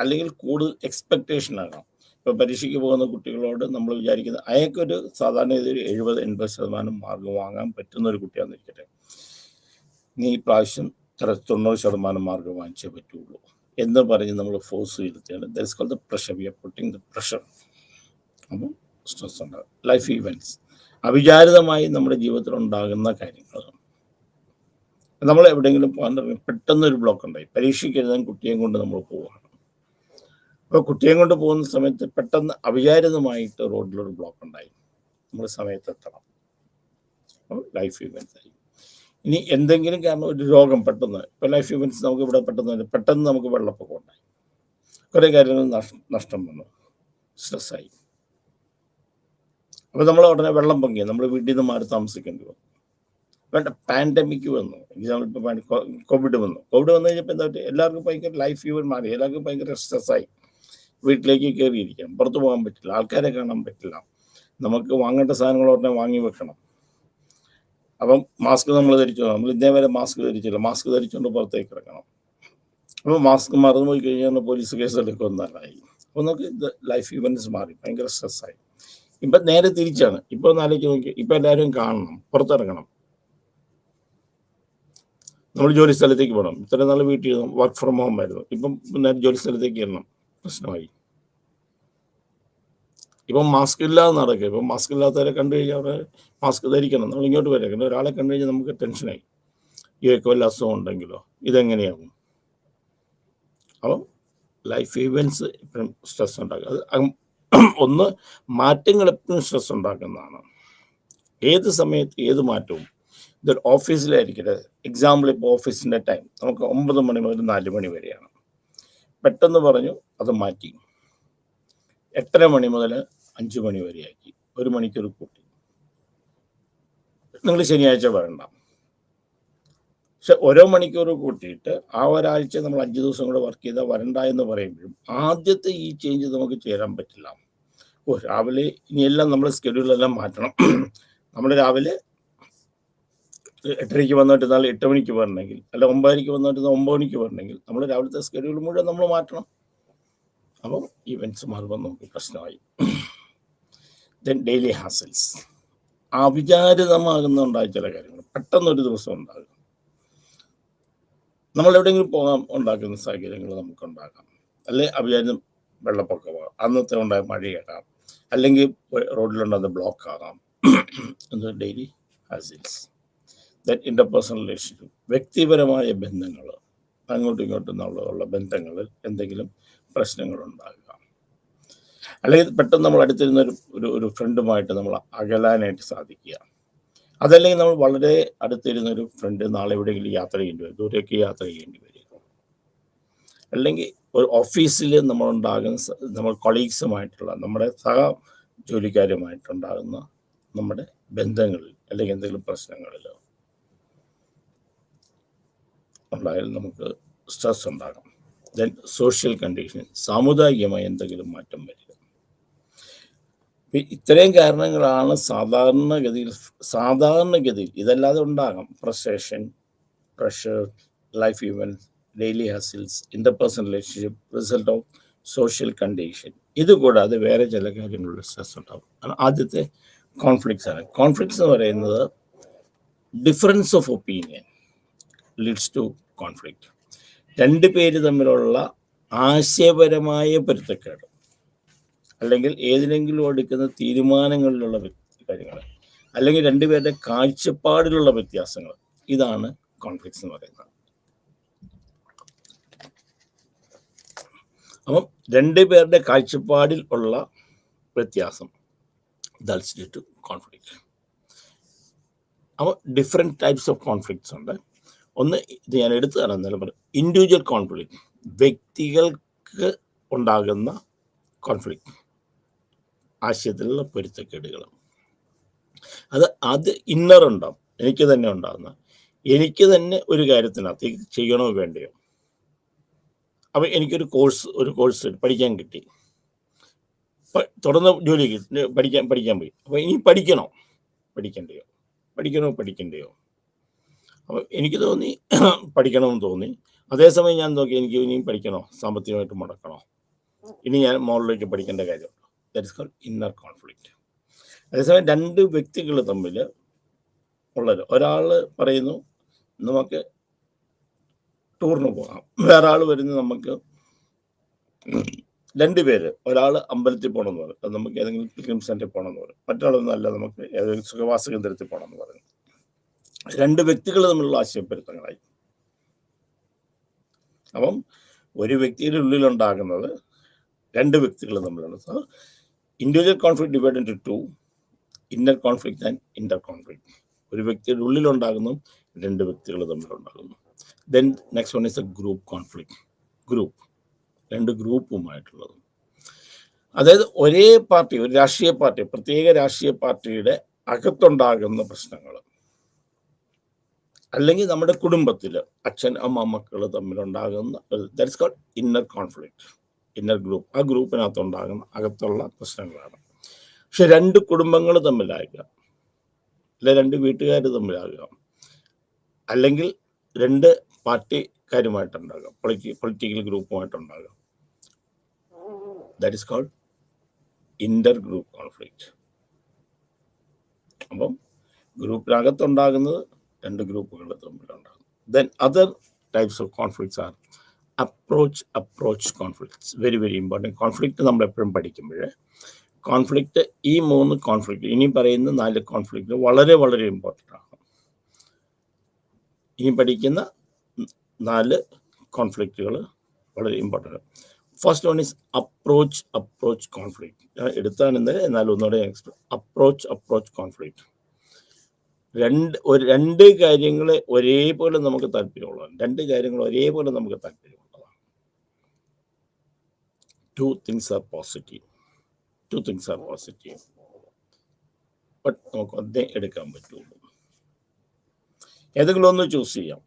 അല്ലെങ്കിൽ കൂടുതൽ എക്സ്പെക്റ്റേഷൻ ആകാം. ഇപ്പോൾ പരീക്ഷയ്ക്ക് പോകുന്ന കുട്ടികളോട് നമ്മൾ വിചാരിക്കുന്നത് അയാൾക്കൊരു സാധാരണ ഒരു 70-80% മാർക്ക് വാങ്ങാൻ പറ്റുന്ന ഒരു കുട്ടിയാണെന്നിരിക്കട്ടെ, നീ ഈ പ്രാവശ്യം 90% മാർക്ക് വാങ്ങിച്ചേ പറ്റുള്ളൂ എന്ന് പറഞ്ഞ് നമ്മൾ ഫോഴ്സ് ചെയ്തിട്ടാണ്. That is called the pressure. We are putting the pressure. അപ്പം സ്ട്രെസ് ഉണ്ടാകും. ലൈഫ് ഈവൻറ്റ്സ്, അവിചാരിതമായി നമ്മുടെ ജീവിതത്തിൽ ഉണ്ടാകുന്ന കാര്യങ്ങൾ. നമ്മൾ എവിടെയെങ്കിലും പോകാൻ തുടങ്ങി, പെട്ടെന്നൊരു ബ്ലോക്ക് ഉണ്ടായി, പരീക്ഷയ്ക്ക് എഴുതാൻ കുട്ടിയെയും കൊണ്ട് നമ്മൾ പോവുകയാണ്. അപ്പോൾ കുട്ടിയെയും കൊണ്ട് പോകുന്ന സമയത്ത് പെട്ടെന്ന് അവിചാരിതമായിട്ട് റോഡിലൊരു ബ്ലോക്ക് ഉണ്ടായി, നമ്മൾ സമയത്തെത്തണം. അപ്പോൾ ലൈഫ് ഈവൻറ്റ്സ് ആയി. ഇനി എന്തെങ്കിലും കാരണം ഒരു രോഗം പെട്ടെന്ന്, ഇപ്പോൾ ലൈഫ് ഈവൻറ്റ്സ് നമുക്ക് ഇവിടെ പെട്ടെന്ന് നമുക്ക് വെള്ളപ്പൊക്കം ഉണ്ടായി, കുറേ കാര്യങ്ങൾ നഷ്ടം വന്നു, സ്ട്രെസ്സായി. അപ്പോൾ നമ്മൾ ഉടനെ വെള്ളം പൊങ്ങി, നമ്മൾ വീട്ടിൽ നിന്ന് മാറി താമസിക്കേണ്ടി വന്നു. വേണ്ട, പാൻഡമിക് വന്നു, എക്സാമ്പിൾ ഇപ്പോൾ കോവിഡ് വന്നു കഴിഞ്ഞപ്പോൾ എന്താ പറ്റുക, എല്ലാവർക്കും ഭയങ്കര ലൈഫ് ഈവൻ മാറി, എല്ലാവർക്കും ഭയങ്കര സ്ട്രെസ്സായി. വീട്ടിലേക്ക് കയറിയിരിക്കാം, പുറത്ത് പോകാൻ പറ്റില്ല, ആൾക്കാരെ കാണാൻ പറ്റില്ല, നമുക്ക് വാങ്ങേണ്ട സാധനങ്ങൾ ഉടനെ വാങ്ങി വെക്കണം, അപ്പം മാസ്ക് നമ്മൾ ധരിച്ചു, നമ്മൾ ഇതേവരെ മാസ്ക് ധരിച്ചില്ല, മാസ്ക് ധരിച്ചുകൊണ്ട് പുറത്തേക്ക് ഇറങ്ങണം. അപ്പോൾ മാസ്ക് മറന്നുപോയി കഴിഞ്ഞാൽ പോലീസ് കേസ് എടുക്കുമെന്നല്ലായി. അപ്പോൾ നമുക്ക് ലൈഫ് ഇവൻറ്റ്സ് മാറി, ഭയങ്കര സ്ട്രെസ്സായി. ഇപ്പം നേരെ തിരിച്ചാണ്. ഇപ്പോൾ ഒന്ന് ആലോചിച്ച് നോക്കി, ഇപ്പം എല്ലാവരും കാണണം, പുറത്തിറങ്ങണം. നമ്മൾ ജോലി സ്ഥലത്തേക്ക് പോകണം. ഇത്രയും നാൾ വീട്ടിൽ വർക്ക് ഫ്രം ഹോം ആയിരുന്നു, ഇപ്പം നേരെ ജോലി സ്ഥലത്തേക്ക് ഇറങ്ങണം, പ്രശ്നമായി. ഇപ്പം മാസ്ക് ഇല്ലാതെ നടക്കുക. ഇപ്പം മാസ്ക് ഇല്ലാത്തവരെ കണ്ടു കഴിഞ്ഞാൽ അവരെ മാസ്ക് ധരിക്കണം. നമ്മൾ ഇങ്ങോട്ട് വരേക്കണം. ഒരാളെ കണ്ടു കഴിഞ്ഞാൽ നമുക്ക് ടെൻഷനായി, ഇവയ്ക്ക് വല്ല അസുഖം ഉണ്ടെങ്കിലോ, ഇതെങ്ങനെയാകും. അപ്പം ലൈഫ് ഇവൻറ്റ്സ് ഇപ്പോഴും സ്ട്രെസ് ഉണ്ടാക്കുക. അത് ഒന്ന്, മാറ്റങ്ങൾ എപ്പോഴും സ്ട്രെസ് ഉണ്ടാക്കുന്നതാണ്. ഏത് സമയത്ത് ഏത് മാറ്റവും. ഇതൊരു ഓഫീസിലായിരിക്കട്ടെ, എക്സാമ്പിൾ ഇപ്പോൾ ഓഫീസിൻ്റെ ടൈം നമുക്ക് 9 മണി മുതൽ 4 മണി വരെയാണ്. പെട്ടെന്ന് പറഞ്ഞു അത് മാറ്റി, 8:30 മണി മുതൽ 5 മണി വരെയാക്കി, 1 മണിക്കൂർ കൂട്ടി. നിങ്ങൾ ശനിയാഴ്ച വരണ്ട. പക്ഷെ ഓരോ മണിക്കൂർ കൂട്ടിയിട്ട് ആ ഒരാഴ്ച നമ്മൾ 5 ദിവസം കൂടെ വർക്ക് ചെയ്താൽ വരണ്ട എന്ന് പറയുമ്പോഴും ആദ്യത്തെ ഈ ചേഞ്ച് നമുക്ക് ചേരാൻ പറ്റില്ല. രാവിലെ ഇനിയെല്ലാം നമ്മുടെ സ്കെഡ്യൂളെല്ലാം മാറ്റണം. നമ്മൾ രാവിലെ 8:30 വന്നിട്ട് 8 മണിക്ക് വരണമെങ്കിൽ, അല്ല 9:00 വന്നിട്ട് 9 മണിക്ക് വരണമെങ്കിൽ നമ്മൾ രാവിലത്തെ സ്കെഡ്യൂൾ മുഴുവൻ നമ്മൾ മാറ്റണം. അപ്പം ഇവൻറ്റ്സ് മാറുമ്പോൾ നമുക്ക് പ്രശ്നമായി. ദെൻ ഡെയിലി ഹാസൽസ്, അവിചാരിതമാകുന്നുണ്ടായ ചില കാര്യങ്ങൾ പെട്ടെന്നൊരു ദിവസം ഉണ്ടാകും. നമ്മൾ എവിടെയെങ്കിലും പോകാൻ ഉണ്ടാക്കുന്ന സാഹചര്യങ്ങൾ നമുക്കുണ്ടാകാം. അല്ലെ അവിചാരിതം വെള്ളപ്പൊക്കമാകാം, അന്നത്തെ ഉണ്ടായ മഴയാകാം, അല്ലെങ്കിൽ റോഡിലുണ്ടാകുന്ന ബ്ലോക്ക് ആകാം. ഡെയിലി ഹാസൽസ്. ദെൻ ഇന്റർപേഴ്സണൽ റിലേഷൻഷിപ്പ്, വ്യക്തിപരമായ ബന്ധങ്ങൾ, അങ്ങോട്ടും ഇങ്ങോട്ടും ഉള്ള ബന്ധങ്ങളിൽ എന്തെങ്കിലും പ്രശ്നങ്ങളുണ്ടാകുക. അല്ലെങ്കിൽ പെട്ടെന്ന് നമ്മൾ അടുത്തിരുന്ന ഒരു ഫ്രണ്ടുമായിട്ട് നമ്മൾ അകലാനായിട്ട് സാധിക്കുക. അതല്ലെങ്കിൽ നമ്മൾ വളരെ അടുത്തിരുന്നൊരു ഫ്രണ്ട് നാളെ എവിടെയെങ്കിലും യാത്ര ചെയ്യേണ്ടി വരും, ദൂരേക്ക് യാത്ര ചെയ്യേണ്ടി വരും. അല്ലെങ്കിൽ ഒരു ഓഫീസിൽ നമ്മൾ കൊളീഗ്സുമായിട്ടുള്ള, നമ്മുടെ സഹ ജോലിക്കാരുമായിട്ടുണ്ടാകുന്ന നമ്മുടെ ബന്ധങ്ങളിൽ അല്ലെങ്കിൽ എന്തെങ്കിലും പ്രശ്നങ്ങളിലോ ഉണ്ടായാൽ നമുക്ക് സ്ട്രെസ് ഉണ്ടാകാം. ദെൻ സോഷ്യൽ കണ്ടീഷൻ, സാമുദായികമായി എന്തെങ്കിലും മാറ്റം വരിക. ഇത്രയും കാരണങ്ങളാണ് സാധാരണഗതിയിൽ ഇതല്ലാതെ ഉണ്ടാകാം. Frustration, pressure, life events, daily hassles, interpersonal relationship, result of social condition. ഇതുകൂടാതെ വേറെ ചില കാര്യങ്ങളുടെ സ്ട്രെസ് ഉണ്ടാകും. ആദ്യത്തെ കോൺഫ്ലിക്ട്സ് ആണ്. കോൺഫ്ലിക്ട്സ് എന്ന് പറയുന്നത് difference of opinion leads to conflict. 2 പേര് തമ്മിലുള്ള ആശയപരമായ പൊരുത്തക്കേട്, അല്ലെങ്കിൽ ഏതിനെങ്കിലും എടുക്കുന്ന തീരുമാനങ്ങളിലുള്ള കാര്യങ്ങൾ, അല്ലെങ്കിൽ 2 പേരുടെ കാഴ്ചപ്പാടിലുള്ള വ്യത്യാസങ്ങൾ, ഇതാണ് കോൺഫ്ലിക്ട്സ് എന്ന് പറയുന്നത്. അപ്പം 2 പേരുടെ കാഴ്ചപ്പാടിൽ ഉള്ള വ്യത്യാസം, ദാറ്റ്സ് ഡ്യൂ ടു കോൺഫ്ലിക്റ്റ്. അപ്പോൾ ഡിഫറെൻറ്റ് ടൈപ്സ് ഓഫ് കോൺഫ്ലിക്ട്സ് ഉണ്ട്. ഒന്ന്, ഇത് ഞാൻ എടുത്തു തരാൻ പറയും, ഇൻഡിവിജ്വൽ കോൺഫ്ലിക്റ്റ്, വ്യക്തികൾക്ക് ഉണ്ടാകുന്ന കോൺഫ്ലിക്റ്റ്, ആശയത്തിലുള്ള പൊരുത്തക്കേടുകൾ. അത് ഇന്നർ ഉണ്ടാവും, എനിക്ക് തന്നെ ഉണ്ടാകുന്ന, എനിക്ക് തന്നെ ഒരു കാര്യത്തിനകത്ത് ചെയ്യണോ വേണ്ടയോ. അപ്പം എനിക്കൊരു കോഴ്സ് പഠിക്കാൻ കിട്ടി, തുടർന്ന് ജോലി കിട്ടി, പഠിക്കാൻ പോയി. അപ്പോൾ ഇനി പഠിക്കണ്ടയോ. അപ്പോൾ എനിക്ക് തോന്നി പഠിക്കണമെന്ന് തോന്നി. അതേസമയം ഞാൻ നോക്കി, എനിക്ക് ഇനിയും പഠിക്കണോ, സാമ്പത്തികമായിട്ട് മുടക്കണോ, ഇനി ഞാൻ മുകളിലേക്ക് പഠിക്കേണ്ട കാര്യമുണ്ടോ. That is called inner conflict. അതേസമയം 2 വ്യക്തികൾ തമ്മിൽ ഉള്ളത്, ഒരാൾ പറയുന്നു നമുക്ക് ടൂറിന് പോകാം, വേറെ ആൾ വരുന്നു നമുക്ക് 2 പേര്, ഒരാൾ അമ്പലത്തിൽ പോകണമെന്ന് പറയും, അത് നമുക്ക് ഏതെങ്കിലും പിൽഗ്രിം സെന്ററിൽ പോകണമെന്ന് പറയും, മറ്റൊരാളൊന്നും അല്ല, നമുക്ക് ഏതെങ്കിലും സുഖവാസ കേന്ദ്രത്തിൽ പോകണമെന്ന് പറയും. 2 വ്യക്തികൾ തമ്മിലുള്ള ആശയപ്പൊരുത്തങ്ങളായി. അപ്പം ഒരു വ്യക്തിയുടെ ഉള്ളിലുണ്ടാകുന്നത് 2 വ്യക്തികൾ തമ്മിലാണ്. So individual conflict divide into 2, inner conflict and inter conflict. ഒരു വ്യക്തിയുടെ ഉള്ളിലുണ്ടാകുന്നു, 2 വ്യക്തികൾ തമ്മിലുണ്ടാകുന്നു. Then next one is a group conflict. Group, 2 ഗ്രൂപ്പുമായിട്ടുള്ളത്. അതായത് ഒരേ പാർട്ടി, ഒരു രാഷ്ട്രീയ പാർട്ടി, പ്രത്യേക രാഷ്ട്രീയ പാർട്ടിയുടെ അകത്തുണ്ടാകുന്ന പ്രശ്നങ്ങൾ, അല്ലെങ്കിൽ നമ്മുടെ കുടുംബത്തിൽ അച്ഛൻ അമ്മ മക്കൾ തമ്മിലുണ്ടാകുന്ന, that is called inner conflict, inner group. ആ ഗ്രൂപ്പിനകത്തുണ്ടാകുന്ന അകത്തുള്ള പ്രശ്നങ്ങളാണ്. പക്ഷെ 2 കുടുംബങ്ങൾ തമ്മിലായിരിക്കാം, അല്ലെ 2 വീട്ടുകാർ തമ്മിലാകാം, അല്ലെങ്കിൽ 2 പാർട്ടിക്കാരുമായിട്ടുണ്ടാകാം, പൊളിറ്റിക്കൽ ഗ്രൂപ്പുമായിട്ടുണ്ടാകാം. That is called inter group conflict. അപ്പം ഗ്രൂപ്പിനകത്തുണ്ടാകുന്നത് 2 ഗ്രൂപ്പുകൾ തമ്മിലുണ്ടാകും. Then other types of conflicts are approach conflicts. Very very important. Conflict നമ്മൾ എപ്പോഴും പഠിക്കുമ്പോൾ കോൺഫ്ലിക്റ്റ്, ഈ 3 കോൺഫ്ലിക്റ്റ്, ഇനി പറയുന്ന 4 കോൺഫ്ലിക്റ്റ് വളരെ വളരെ ഇമ്പോർട്ടൻ്റ് ആണ്. ഇനി പഠിക്കുന്ന 4 കോൺഫ്ലിക്റ്റുകൾ വളരെ important. First one is approach conflict. എടുത്താണ് ഇന്നലെ, എന്നാലും ഒന്നുകൂടെ അപ്രോച്ച് കോൺഫ്ലിക്റ്റ്. രണ്ട് കാര്യങ്ങളെ ഒരേപോലെ നമുക്ക് താല്പര്യമുള്ളതാണ്. 2 കാര്യങ്ങൾ ഒരേപോലെ നമുക്ക് താല്പര്യമുള്ളതാണ്. 2 things are positive. ബട്ട് നമുക്ക് ഒന്നേ എടുക്കാൻ പറ്റുള്ളൂ. ഏതെങ്കിലും ഒന്ന് ചൂസ് ചെയ്യാം.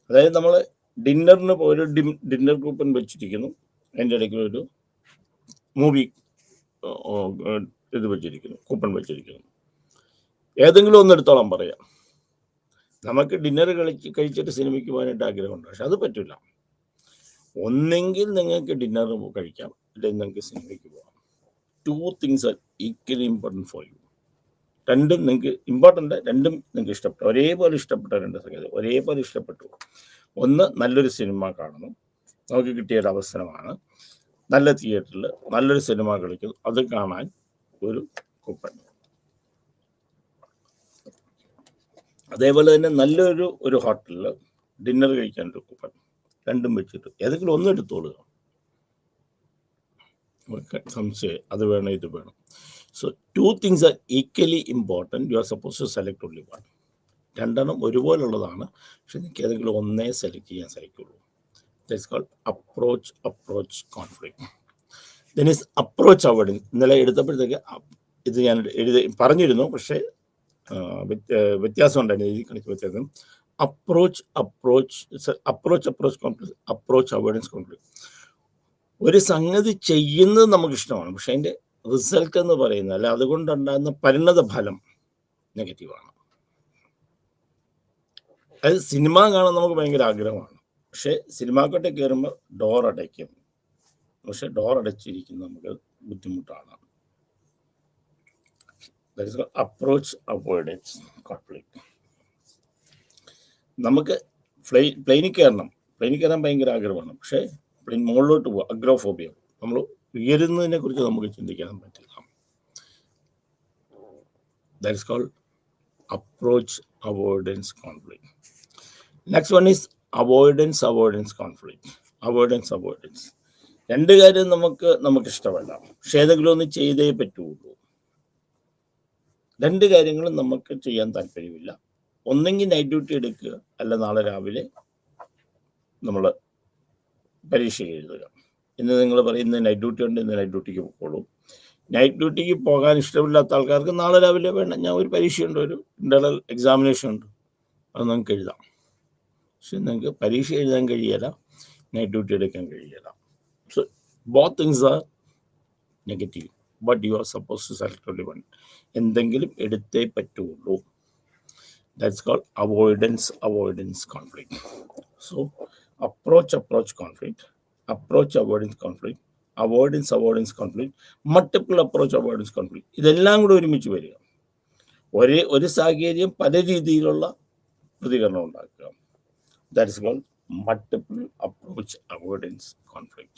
അതായത് നമ്മൾ ഡിന്നറിന് ഒരു ഡിന്നർ കൂപ്പൺ വെച്ചിരിക്കുന്നു, അതിൻ്റെ ഇടയ്ക്ക് ഒരു മൂവി കൂപ്പൺ വെച്ചിരിക്കുന്നു. ഏതെങ്കിലും ഒന്ന് എടുത്തോളാൻ പറയാം. നമുക്ക് ഡിന്നർ കഴിച്ചിട്ട് സിനിമയ്ക്ക് പോകാനായിട്ട് ആഗ്രഹമുണ്ട്, പക്ഷെ അത് പറ്റില്ല. ഒന്നെങ്കിൽ നിങ്ങൾക്ക് ഡിന്നർ കഴിക്കാം, അല്ലെങ്കിൽ നിങ്ങൾക്ക് സിനിമയ്ക്ക് പോകാം. 2 things are equally important for you. രണ്ടും നിങ്ങൾക്ക് ഇമ്പോർട്ടൻ്റ്, രണ്ടും നിങ്ങൾക്ക് ഇഷ്ടപ്പെട്ടു, ഒരേപോലെ ഇഷ്ടപ്പെട്ട 2 സംഗതി ഒരേപോലെ ഇഷ്ടപ്പെട്ടു. ഒന്ന്, നല്ലൊരു സിനിമ കാണുന്നു, നമുക്ക് കിട്ടിയൊരു അവസരമാണ്. നല്ല തിയേറ്ററിൽ നല്ലൊരു സിനിമ കളിക്കുന്നു, അത് കാണാൻ ഒരു കൂപ്പൺ. അതേപോലെ തന്നെ നല്ലൊരു ഹോട്ടലിൽ ഡിന്നർ കഴിക്കാൻ ഒരു കൂപ്പൺ. രണ്ടും വെച്ചിട്ട് ഏതെങ്കിലും ഒന്ന് എടുത്തോളുക. സംശയം അത് വേണം ഇത് വേണം. So 2 things are equally important. You are supposed to select only one. 2 ഒരുപോലുള്ളതാണ്, പക്ഷെ നിങ്ങൾക്ക് ഏതെങ്കിലും ഒന്നേ സെലക്ട് ചെയ്യാൻ സാധിക്കുള്ളൂ. That's called approach conflict. Then is approach avoidance. ഇന്നലെ എടുത്തപ്പോഴത്തേക്ക് ഇത് ഞാൻ പറഞ്ഞിരുന്നു, പക്ഷേ വ്യത്യാസം ഉണ്ടായിരുന്നു, എഴുതി കണക്ക് വ്യത്യാസം. Approach avoidance conflict. ഒരു സംഗതി ചെയ്യുന്നത് നമുക്കിഷ്ടമാണ്, പക്ഷെ അതിൻ്റെ റിസൾട്ട് എന്ന് പറയുന്നത്, അല്ല അതുകൊണ്ടുണ്ടാകുന്ന പരിണത ഫലം നെഗറ്റീവാണ്. അത് സിനിമ കാണാൻ നമുക്ക് ഭയങ്കര ആഗ്രഹമാണ്, പക്ഷെ സിനിമാക്കോട്ടെ കയറുമ്പോൾ ഡോർ അടയ്ക്കും, പക്ഷെ ഡോർ അടച്ചിരിക്കുന്നത് നമുക്ക് ബുദ്ധിമുട്ടാണ്. That is called approach avoidance conflict. നമുക്ക് പ്ലെയിനിൽ കയറാൻ ഭയങ്കര ആഗ്രഹമാണ്, പക്ഷേ പ്ലെയിൻ മുകളിലോട്ട് പോകുക, അഗ്രോഫോബിയ. നമ്മൾ ഉയരുന്നതിനെ കുറിച്ച് നമുക്ക് ചിന്തിക്കാൻ പറ്റില്ല. That is called approach avoidance conflict. Next one is avoidance conflict. Avoidance. 2 കാര്യം നമുക്ക് ഇഷ്ടമല്ല, പക്ഷെ ഏതെങ്കിലും ഒന്ന് ചെയ്തേ പറ്റുള്ളൂ. 2 കാര്യങ്ങളും നമുക്ക് ചെയ്യാൻ താല്പര്യമില്ല. ഒന്നെങ്കിൽ നൈറ്റ് ഡ്യൂട്ടി എടുക്കുക, അല്ല നാളെ രാവിലെ നമ്മൾ പരീക്ഷ എഴുതുക. ഇന്ന് നിങ്ങൾ പറയുന്നത് നൈറ്റ് ഡ്യൂട്ടി ഉണ്ട്, ഇന്ന് നൈറ്റ് ഡ്യൂട്ടിക്ക് പോയിക്കോളൂ. നൈറ്റ് ഡ്യൂട്ടിക്ക് പോകാൻ ഇഷ്ടമില്ലാത്ത ആൾക്കാർക്ക് നാളെ രാവിലെ വേണ്ട, ഞാൻ ഒരു പരീക്ഷയുണ്ട്, ഒരു ഇൻ്റർണൽ എക്സാമിനേഷൻ ഉണ്ട്, അത് നിങ്ങൾക്ക് എഴുതാം. പക്ഷെ നിങ്ങൾക്ക് പരീക്ഷ എഴുതാൻ കഴിയില്ല, നൈറ്റ് ഡ്യൂട്ടി എടുക്കാൻ കഴിയില്ല. So both things are negative, but you are suppose to select only one. എന്തെങ്കിലും എടുത്തേ പറ്റുള്ളൂ. That's called avoidance conflict. So approach conflict, approach avoidance conflict, avoidance conflict, multiple approach avoidance conflict. ഇതെല്ലാം കൂടെ ഒരുമിച്ച് വരിക, ഒരു സാഹചര്യം പല രീതിയിലുള്ള പ്രതികരണം ഉണ്ടാക്കുക. That is called multiple approach avoidance conflict.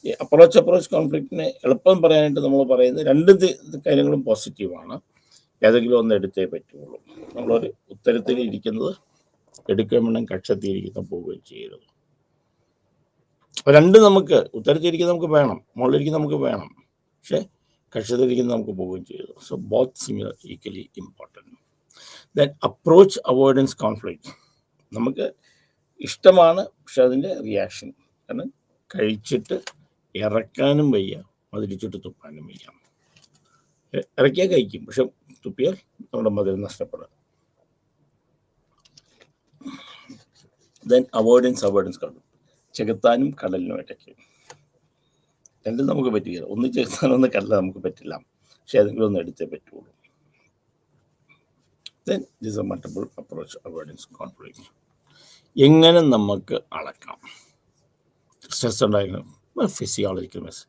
ഈ അപ്രോച്ച് കോൺഫ്ലിക്റ്റിനെ എളുപ്പം പറയാനായിട്ട് നമ്മൾ പറയുന്നത് 2 കാര്യങ്ങളും പോസിറ്റീവാണ്, ഏതെങ്കിലും ഒന്ന് എടുത്തേ പറ്റുള്ളൂ. നമ്മളൊരു ഉത്തരത്തിൽ ഇരിക്കുന്നത് എടുക്കാൻ വേണം, കക്ഷത്തിയിരിക്കുന്ന പോവുകയും ചെയ്യരുത്. 2 നമുക്ക് ഉത്തരത്തിരിക്കുന്ന നമുക്ക് വേണം, മുകളിലിരിക്കുന്ന നമുക്ക് വേണം, പക്ഷെ കക്ഷത്തിരിക്കുന്ന നമുക്ക് പോവുകയും ചെയ്യരുത്. So both similar equally important. Then approach avoidance conflict നമുക്ക് ഇഷ്ടമാണ്, പക്ഷെ അതിൻ്റെ റിയാക്ഷൻ, കാരണം കഴിച്ചിട്ട് ഇറക്കാനും വയ്യ, മതിരിച്ചിട്ട് തുപ്പാനും വയ്യ. ഇറക്കിയാൽ കഴിക്കും, പക്ഷെ തുപ്പിയാൽ നമ്മുടെ മധുരം നഷ്ടപ്പെടും. ദെൻ അവോയ്ഡൻസ് കാണും, ചെകുത്താനും കടലിനും ഇടയ്ക്ക്. 2 നമുക്ക് പറ്റുകയില്ല, ഒന്ന് ചെകുത്താനും ഒന്ന് കടല നമുക്ക് പറ്റില്ല, പക്ഷെ ഏതെങ്കിലും ഒന്ന് എടുത്തേ പറ്റുള്ളൂ. Then this A multiple approach avoidance conflict. എങ്ങനെ നമുക്ക് അളക്കാം സ്ട്രെസ് ഉണ്ടായിരിക്കണം? ഫിസിയോളജിക്കൽ മെഷേഴ്സ്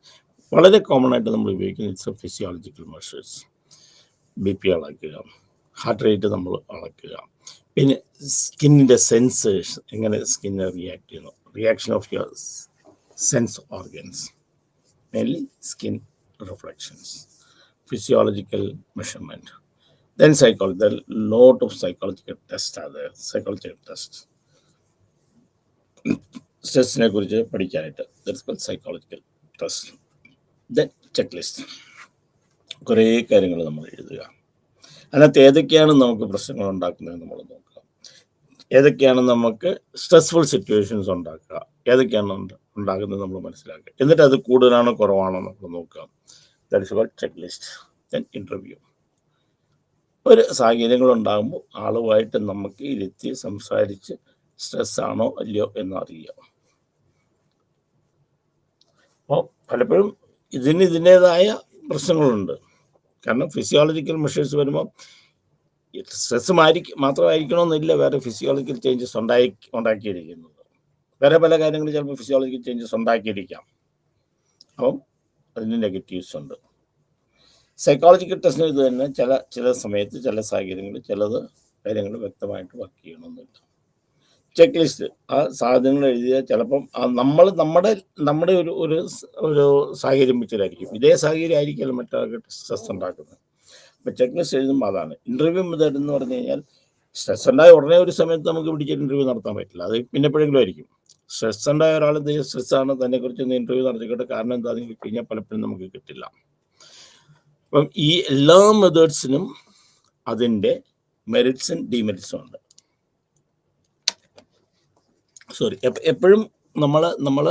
വളരെ കോമൺ ആയിട്ട് നമ്മൾ ഉപയോഗിക്കുന്ന it's physiological measures. B P അളക്കുക, ഹാർട്ട് റേറ്റ് നമ്മൾ അളക്കുക, പിന്നെ സ്കിന്നിൻ്റെ സെൻസേഴ്സ്, എങ്ങനെ സ്കിന്ന് റിയാക്ട് ചെയ്യുന്നു, reaction of your sense organs, mainly skin reflections, physiological measurement. Then psychology, there are a lot of psychological tests are there. Psychological tests. സ്ട്രെസ്സിനെ കുറിച്ച് പഠിക്കാനായിട്ട് that's called psychological test. Then check list, കുറേ കാര്യങ്ങൾ നമ്മൾ എഴുതുക. അതിനകത്ത് ഏതൊക്കെയാണ് നമുക്ക് പ്രശ്നങ്ങൾ ഉണ്ടാക്കുന്നത് നമ്മൾ നോക്കുക, ഏതൊക്കെയാണ് നമുക്ക് സ്ട്രെസ്ഫുൾ സിറ്റുവേഷൻസ് ഉണ്ടാക്കുക, ഏതൊക്കെയാണ് ഉണ്ടാക്കുന്നത് നമ്മൾ മനസ്സിലാക്കുക. എന്നിട്ട് അത് കൂടുതലാണോ കുറവാണോ നമ്മൾ നോക്കുക. That is called check list. Then interview. ഒരു സാഹചര്യങ്ങളുണ്ടാകുമ്പോൾ ആളുമായിട്ട് നമുക്ക് ഇരുത്തി സംസാരിച്ച് സ്ട്രെസ്സാണോ അല്ലയോ എന്നറിയുക. അപ്പോൾ പലപ്പോഴും ഇതിൻ്റേതായ പ്രശ്നങ്ങളുണ്ട്. കാരണം ഫിസിയോളജിക്കൽ മെഷേഴ്സ് വരുമ്പോൾ സ്ട്രെസ് മാത്രമായിരിക്കണമെന്നില്ല വേറെ ഫിസിയോളജിക്കൽ ചേഞ്ചസ് ഉണ്ടാക്കിയിരിക്കുന്നത്. വേറെ പല കാര്യങ്ങളും ചിലപ്പോൾ ഫിസിയോളജിക്കൽ ചേഞ്ചസ് ഉണ്ടാക്കിയിരിക്കാം. അപ്പം അതിന് നെഗറ്റീവ്സ് ഉണ്ട്. സൈക്കോളജിക്കൽ ടെസ്റ്റിന് ഇത് തന്നെ ചില സമയത്ത് ചില സാഹചര്യങ്ങളിൽ ചിലത് കാര്യങ്ങൾ വ്യക്തമായിട്ട് വർക്ക് ചെയ്യണമെന്നില്ല. ചെക്ക് ലിസ്റ്റ്, ആ സാധനങ്ങൾ എഴുതിയാൽ ചിലപ്പം നമ്മുടെ ഒരു സാഹചര്യം വെച്ചിട്ടായിരിക്കും, ഇതേ സാഹചര്യം ആയിരിക്കുമല്ലോ മറ്റൊരാൾക്ക് സ്ട്രെസ് ഉണ്ടാക്കുന്നത്. അപ്പം ചെക്ക് ലിസ്റ്റ് എഴുതുമ്പോൾ അതാണ്. ഇൻ്റർവ്യൂ മെത്തേഡ് എന്ന് പറഞ്ഞു കഴിഞ്ഞാൽ സ്ട്രെസ് ഉണ്ടായ ഉടനെ ഒരു സമയത്ത് നമുക്ക് പിടിച്ചിട്ട് ഇൻ്റർവ്യൂ നടത്താൻ പറ്റില്ല, അത് പിന്നെ എപ്പോഴെങ്കിലും ആയിരിക്കും. സ്ട്രെസ് ഉണ്ടായ ഒരാൾ സ്ട്രെസ്സാണ് തന്നെക്കുറിച്ച് ഇൻ്റർവ്യൂ നടത്തിക്കോട്ടെ, കാരണം എന്താണെന്ന് വെച്ച് കഴിഞ്ഞാൽ പലപ്പോഴും നമുക്ക് കിട്ടില്ല. അപ്പം ഈ എല്ലാ മെത്തേഡ്സിനും അതിൻ്റെ മെറിറ്റ്സും ഡിമെറിറ്റ്സും ഉണ്ട്. എപ്പോഴും നമ്മൾ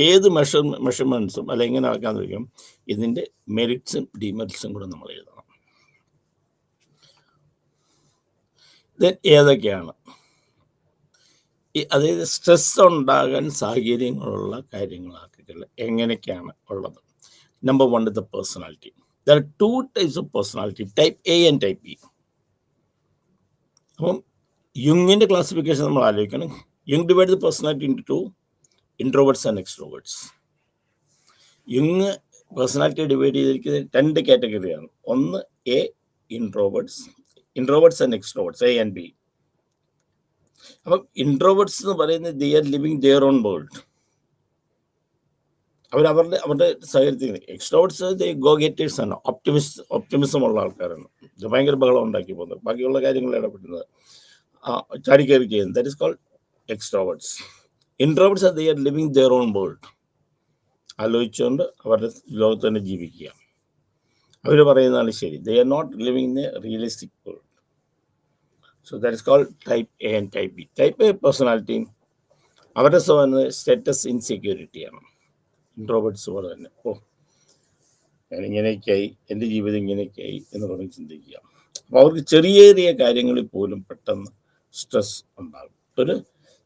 ഏത് മെഷർമെൻറ്റ്സും അല്ല എങ്ങനെ ആക്കാന്ന് വയ്ക്കും, ഇതിൻ്റെ മെറിറ്റ്സും ഡിമെറിറ്റ്സും കൂടെ നമ്മൾ എഴുതണം. ദെൻ ഏതൊക്കെയാണ് അതായത് സ്ട്രെസ് ഉണ്ടാകാൻ സാഹചര്യങ്ങളുള്ള കാര്യങ്ങളാക്കുക എങ്ങനെയൊക്കെയാണ് ഉള്ളത്. Number 1 is the personality. There are 2 types of personality, type A and type B. അപ്പം യുങ്ങിൻ്റെ ക്ലാസിഫിക്കേഷൻ നമ്മൾ ആലോചിക്കണം. യുങ് divide the personality into 2, introverts and extroverts. യുങ് പേഴ്സണാലിറ്റി ഡിവൈഡ് ചെയ്തിരിക്കുന്നത് 2 കാറ്റഗറിയാണ്. ഒന്ന് A introverts and extroverts, A and B. അപ്പം introverts എന്ന് പറയുന്നത് they are living their own world, അവരുടെ സാഹചര്യത്തിൽ. എക്സ്ട്രോവേർട്സ് ഗോ ഗെറ്റേഴ്സ് ആണ്, ഒപ്റ്റിമിസം ഉള്ള ആൾക്കാരാണ്, ഭയങ്കര ബഹളം ഉണ്ടാക്കി പോകുന്നത്, ബാക്കിയുള്ള കാര്യങ്ങളിൽ ഇടപെടുന്നത്, ചാടിക്കയറി ചെയ്യുന്നത്. That is called extroverts. Introverts they are living their own world, ആലോചിച്ചുകൊണ്ട് അവരുടെ ലോകത്ത് തന്നെ ജീവിക്കുക. അവർ പറയുന്നതാണ് ശരി. They are not living in a realistic world. So that is called type A and type B. Type A personality അവരുടെ status ഇൻസെക്യൂരിറ്റിയാണ്. ഇൻട്രോവേർട്സ് പോലെ തന്നെ, ഞാനിങ്ങനെയൊക്കെയായി, എൻ്റെ ജീവിതം ഇങ്ങനെയൊക്കെയായി എന്ന് പറഞ്ഞ് ചിന്തിക്കുക. അപ്പോൾ അവർക്ക് ചെറിയ ചെറിയ കാര്യങ്ങളിൽ പോലും പെട്ടെന്ന് സ്ട്രെസ് ഉണ്ടാകും. ഒരു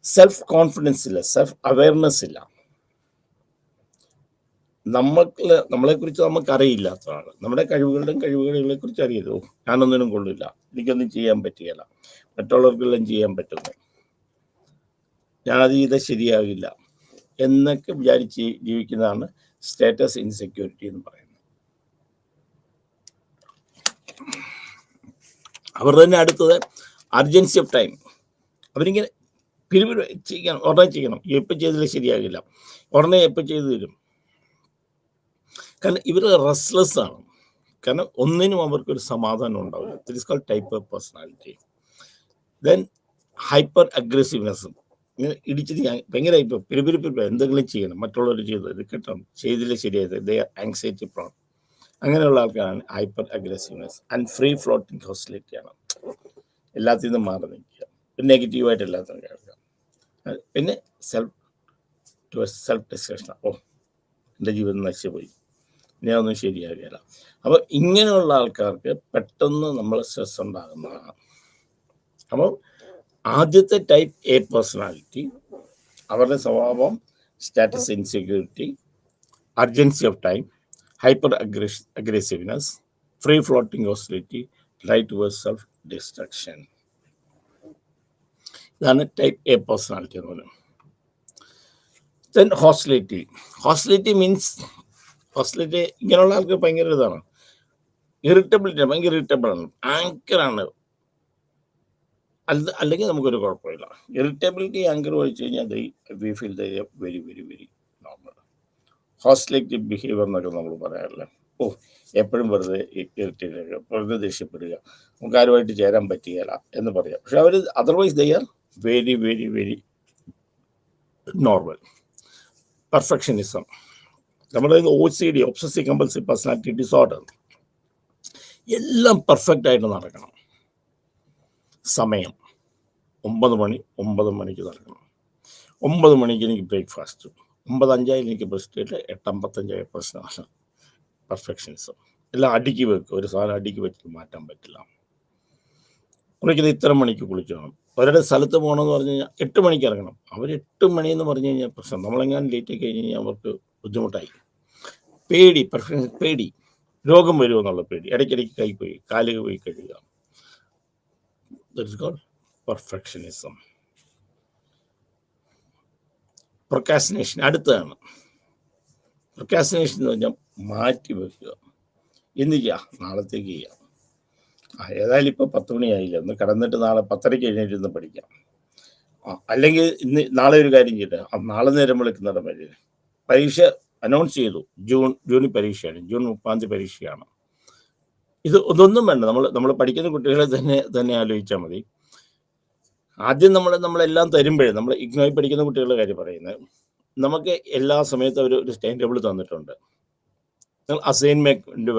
സെൽഫ് കോൺഫിഡൻസ് ഇല്ല, സെൽഫ് അവെയർനെസ് ഇല്ല. നമ്മളെക്കുറിച്ച് നമുക്കറിയില്ലാത്തതാണ്. നമ്മുടെ കഴിവുകളെ കുറിച്ച് അറിയരുത്. ഞാനൊന്നിനും കൊള്ളില്ല, എനിക്കൊന്നും ചെയ്യാൻ പറ്റുകയില്ല, മറ്റുള്ളവർക്കെല്ലാം ചെയ്യാൻ പറ്റുന്നു, ഞാനത് ചെയ്താൽ ശരിയാകില്ല എന്നൊക്കെ വിചാരിച്ച് ജീവിക്കുന്നതാണ് സ്റ്റാറ്റസ് ഇൻസെക്യൂരിറ്റി എന്ന് പറയുന്നത്. അവർ തന്നെ അടുത്തത് അർജൻസി ഓഫ് ടൈം. അവരിങ്ങനെ ചെയ്യണം, ഉടനെ ചെയ്യണം, എപ്പോൾ ചെയ്തില്ല ശരിയാകില്ല, ഉടനെ എപ്പോൾ ചെയ്തു തരും. കാരണം ഇവർ റെസ്റ്റ്ലെസ് ആണ്. കാരണം ഒന്നിനും അവർക്കൊരു സമാധാനം ഉണ്ടാവില്ല. This is called type of personality. Then hyper അഗ്രസീവ്നെസ്സും, ഇങ്ങനെ ഇടിച്ചിട്ട് ഭയങ്കര ഇപ്പോൾ പിരിപിരിപ്പില്ല, എന്തെങ്കിലും ചെയ്യണം, മറ്റുള്ളവർ ചെയ്തത് കിട്ടണം, ചെയ്തില്ല ശരിയായത്, ദേ ആർ ആങ്സൈറ്റി പ്രോൺ. അങ്ങനെയുള്ള ആൾക്കാരാണ് hyper aggressiveness. And free floating ഹോസ്റ്റിലിറ്റിയാണ്, എല്ലാത്തിൽ നിന്നും മാറി നിൽക്കുക, നെഗറ്റീവായിട്ട് എല്ലാത്തിനും കേൾക്കുക. പിന്നെ സെൽഫ് ഡിസ്കഷൻ, എൻ്റെ ജീവിതം നശിച്ചുപോയി, ഞാനൊന്നും ശരിയാകില്ല. അപ്പോൾ ഇങ്ങനെയുള്ള ആൾക്കാർക്ക് പെട്ടെന്ന് നമ്മൾ സ്ട്രെസ് ഉണ്ടാകുന്നതാണ്. അപ്പോൾ ആദ്യത്തെ ടൈപ്പ് എ പേഴ്സണാലിറ്റി, അവരുടെ സ്വഭാവം status insecurity, urgency of time, hyper aggressiveness, free floating hostility, right towards self destruction. ഇതാണ് ടൈപ്പ് എ പേഴ്സണാലിറ്റി എന്ന് പറയുന്നത്. Then hostility. Hostility means hostility ഇങ്ങനെയുള്ള ആൾക്ക് ഭയങ്കര ഇതാണ്, ഇറിറ്റബിലിറ്റി, ഭയങ്കര ഇറിറ്റബിൾ ആണ്, ആങ്കറാണ്. അല്ലെങ്കിൽ നമുക്കൊരു കുഴപ്പമില്ല. ഇറിറ്റബിലിറ്റി ആങ്കർ വെച്ച് കഴിഞ്ഞാൽ we feel very very very normal. Hostility behaviour എന്നൊക്കെ നമ്മൾ പറയാറില്ല. എപ്പോഴും വെറുതെ ഇറിറ്റേറ്റ് ചെയ്യുക, വെറുതെ ദേഷ്യപ്പെടുക, നമുക്ക് ആരുമായിട്ട് ചേരാൻ പറ്റുകയില്ല എന്ന് പറയാം. പക്ഷെ അവർ otherwise they are very very very normal. Perfectionism, നമ്മുടെ OCD, obsessive compulsive personality disorder, എല്ലാം പെർഫെക്റ്റ് ആയിട്ട് നടക്കണം. സമയം 9 മണിക്ക് നടക്കണം. 9 മണിക്ക് എനിക്ക് ബ്രേക്ക്ഫാസ്റ്റ്, 9:05 എനിക്ക് ബ്രസ്റ്റ്, 8:55 പ്രശ്നമാണ്. പെർഫെക്ഷനിസം. എല്ലാം അടുക്കി വെക്കുക. ഒരു സാധനം അടുക്കി വെച്ചിട്ട് മാറ്റാൻ പറ്റില്ല. കുളിക്കുന്നത് ഇത്ര മണിക്ക് കുളിക്കണം. അവരുടെ സ്ഥലത്ത് പോകണമെന്ന് പറഞ്ഞു കഴിഞ്ഞാൽ 8 മണിക്ക് ഇറങ്ങണം. അവർ 8 മണിയെന്ന് പറഞ്ഞു കഴിഞ്ഞാൽ പ്രശ്നം. നമ്മളെങ്ങാനും ലേറ്റ് ആയി കഴിഞ്ഞ് കഴിഞ്ഞാൽ അവർക്ക് ബുദ്ധിമുട്ടായി. പേടി, പെർഫെക്ഷൻ, പേടി, രോഗം വരുമോ എന്നുള്ള പേടി, ഇടയ്ക്കിടയ്ക്ക് കൈ പോയി കാല് പോയി കഴുകുക. That is called perfectionism. Procrastination അടുത്തതാണ്. പ്രൊക്കാസിനേഷൻ എന്ന് പറഞ്ഞാൽ മാറ്റി വെക്കുക. എന്ത് ചെയ്യാം? നാളത്തേക്ക് ചെയ്യാം. ഏതായാലും ഇപ്പോൾ 10 മണിയായില്ല, ഒന്ന് കിടന്നിട്ട് നാളെ 10:30 എഴുന്നേറ്റ് പഠിക്കാം. അല്ലെങ്കിൽ നാളെ ഒരു കാര്യം ചെയ്യട്ടെ, നാളെ നേരം വിളിക്കുന്നിടം വരെ. പരീക്ഷ അനൗൺസ് ചെയ്തു, ജൂണിൽ പരീക്ഷയാണ്, ജൂൺ 30 പരീക്ഷയാണ്. ഇതൊന്നും വേണ്ട. നമ്മൾ പഠിക്കുന്ന കുട്ടികളെ തന്നെ ആലോചിച്ചാൽ മതി. ആദ്യം നമ്മളെല്ലാം തരുമ്പോഴേ, നമ്മൾ ഇഗ്നോയിൽ പഠിക്കുന്ന കുട്ടികളുടെ കാര്യം പറയുന്നത്, നമുക്ക് എല്ലാ സമയത്തും ഒരു ടൈം ടേബിൾ തന്നിട്ടുണ്ട്. നിങ്ങൾ അസൈൻമെൻറ്റ്